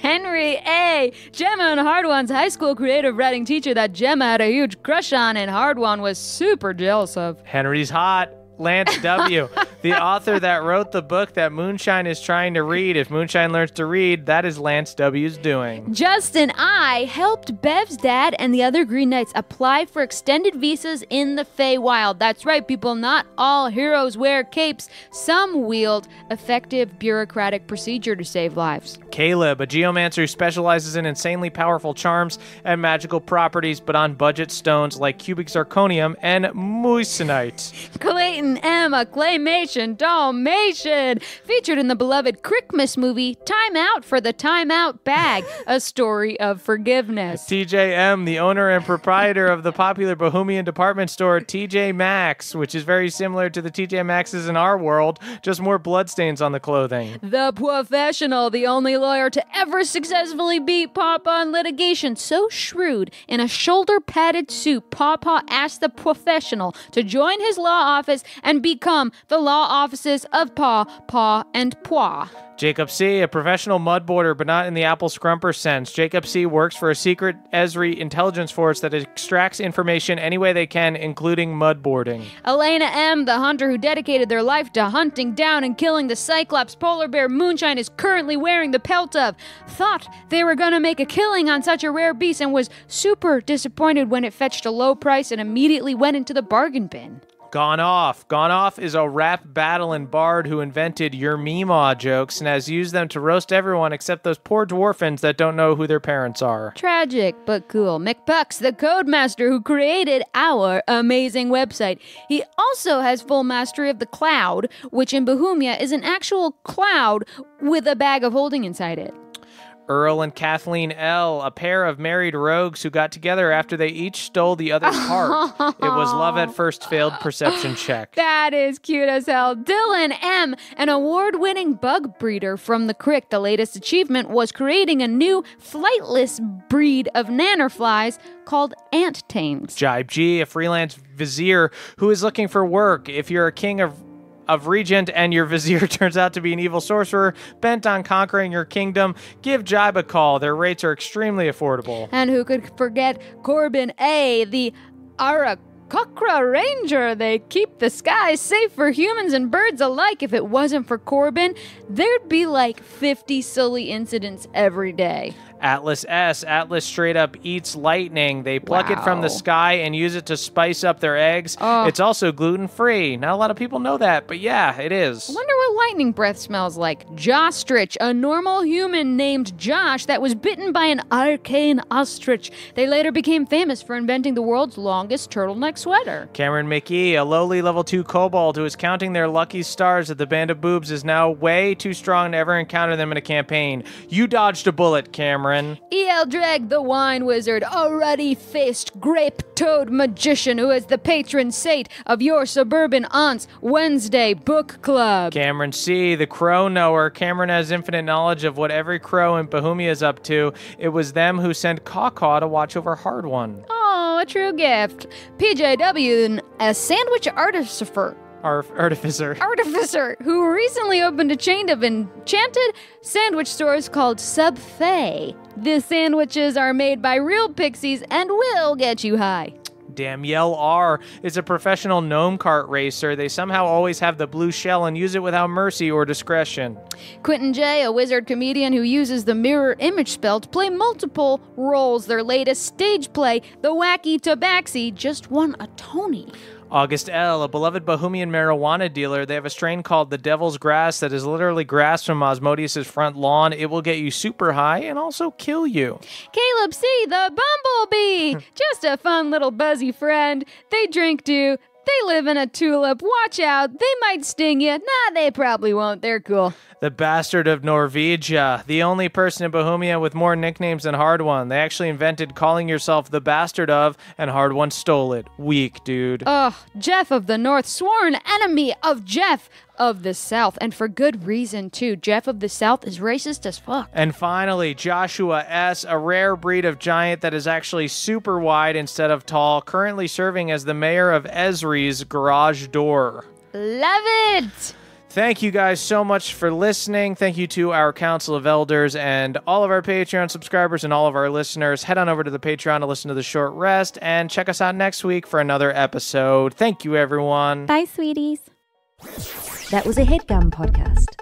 Henry A., Gemma and Hard One's high school creative writing teacher that Gemma had a huge crush on and Hard One was super jealous of. Henry's hot. Lance W., the author that wrote the book that Moonshine is trying to read. If Moonshine learns to read, that is Lance W.'s doing. Justin I. helped Bev's dad and the other Green Knights apply for extended visas in the Feywild. That's right, people, not all heroes wear capes. Some wield effective bureaucratic procedure to save lives. Caleb, a geomancer who specializes in insanely powerful charms and magical properties, but on budget stones like cubic zirconium and moissanite. Clayton M., a claymation Dalmatian, featured in the beloved Christmas movie Time Out for the Time Out Bag, a story of forgiveness. TJM, the owner and proprietor of the popular Bohemian department store TJ Maxx, which is very similar to the TJ Maxx's in our world, just more bloodstains on the clothing. The Professional, the only lawyer to ever successfully beat Pawpaw in litigation, so shrewd, in a shoulder-padded suit, Pawpaw asked the Professional to join his law office and become the law offices of Paw, Paw, and Pwa. Jacob C., a professional mudboarder, but not in the Apple Scrumper sense. Jacob C. works for a secret Esri intelligence force that extracts information any way they can, including mudboarding. Elena M., the hunter who dedicated their life to hunting down and killing the Cyclops polar bear Moonshine, is currently wearing the pelt of. Thought they were gonna make a killing on such a rare beast and was super disappointed when it fetched a low price and immediately went into the bargain bin. Gone Off. Gone Off is a rap battle and bard who invented your Meemaw jokes and has used them to roast everyone except those poor dwarfins that don't know who their parents are. Tragic, but cool. McPucks, the codemaster who created our amazing website. He also has full mastery of the cloud, which in Bohemia is an actual cloud with a bag of holding inside it. Earl and Kathleen L., a pair of married rogues who got together after they each stole the other's heart. It was love at first failed perception check. That is cute as hell. Dylan M., an award-winning bug breeder from the Crick. The latest achievement was creating a new flightless breed of nannerflies called ant tames. Jibe G., a freelance vizier who is looking for work. If you're a king of Regent and your vizier turns out to be an evil sorcerer bent on conquering your kingdom, give Jibe a call. Their rates are extremely affordable. And who could forget Corbin A., the Arakokra Ranger? They keep the skies safe for humans and birds alike. If it wasn't for Corbin, there'd be like 50 silly incidents every day. Atlas S. Atlas straight up eats lightning. They pluck it from the sky and use it to spice up their eggs. It's also gluten-free. Not a lot of people know that, but yeah, it is. I wonder what lightning breath smells like. Jostrich, a normal human named Josh that was bitten by an arcane ostrich. They later became famous for inventing the world's longest turtleneck sweater. Cameron McGee, a lowly level 2 kobold who is counting their lucky stars that the band of boobs is now way too strong to ever encounter them in a campaign. You dodged a bullet, Cameron. E.L. Dreg, the wine wizard, a ruddy-faced grape-toed magician who is the patron saint of your suburban aunt's Wednesday book club. Cameron C., the crow knower. Cameron has infinite knowledge of what every crow in Bohemia is up to. It was them who sent Caw-Caw to watch over Hard One. Oh, a true gift. PJW, a sandwich artificer. Artificer, who recently opened a chain of enchanted sandwich stores called Subfay. The sandwiches are made by real pixies and will get you high. Danielle R. is a professional gnome cart racer. They somehow always have the blue shell and use it without mercy or discretion. Quentin J., a wizard comedian who uses the mirror image spell to play multiple roles. Their latest stage play, The Wacky Tabaxi, just won a Tony. August L., a beloved Bohemian marijuana dealer. They have a strain called the Devil's Grass that is literally grass from Osmodeus' front lawn. It will get you super high and also kill you. Caleb C., the bumblebee. Just a fun little buzzy friend. They drink too. They live in a tulip. Watch out. They might sting you. Nah, they probably won't. They're cool. The Bastard of Norvegia. The only person in Bohemia with more nicknames than Hard One. They actually invented calling yourself the Bastard of, and Hard One stole it. Weak, dude. Ugh, Jeff of the North, sworn enemy of Jeff of the South. And for good reason, too. Jeff of the South is racist as fuck. And finally, Joshua S., a rare breed of giant that is actually super wide instead of tall, currently serving as the mayor of Esri's garage door. Love it! Thank you guys so much for listening. Thank you to our Council of Elders and all of our Patreon subscribers and all of our listeners. Head on over to the Patreon to listen to The Short Rest and check us out next week for another episode. Thank you, everyone. Bye, sweeties. That was a HeadGum podcast.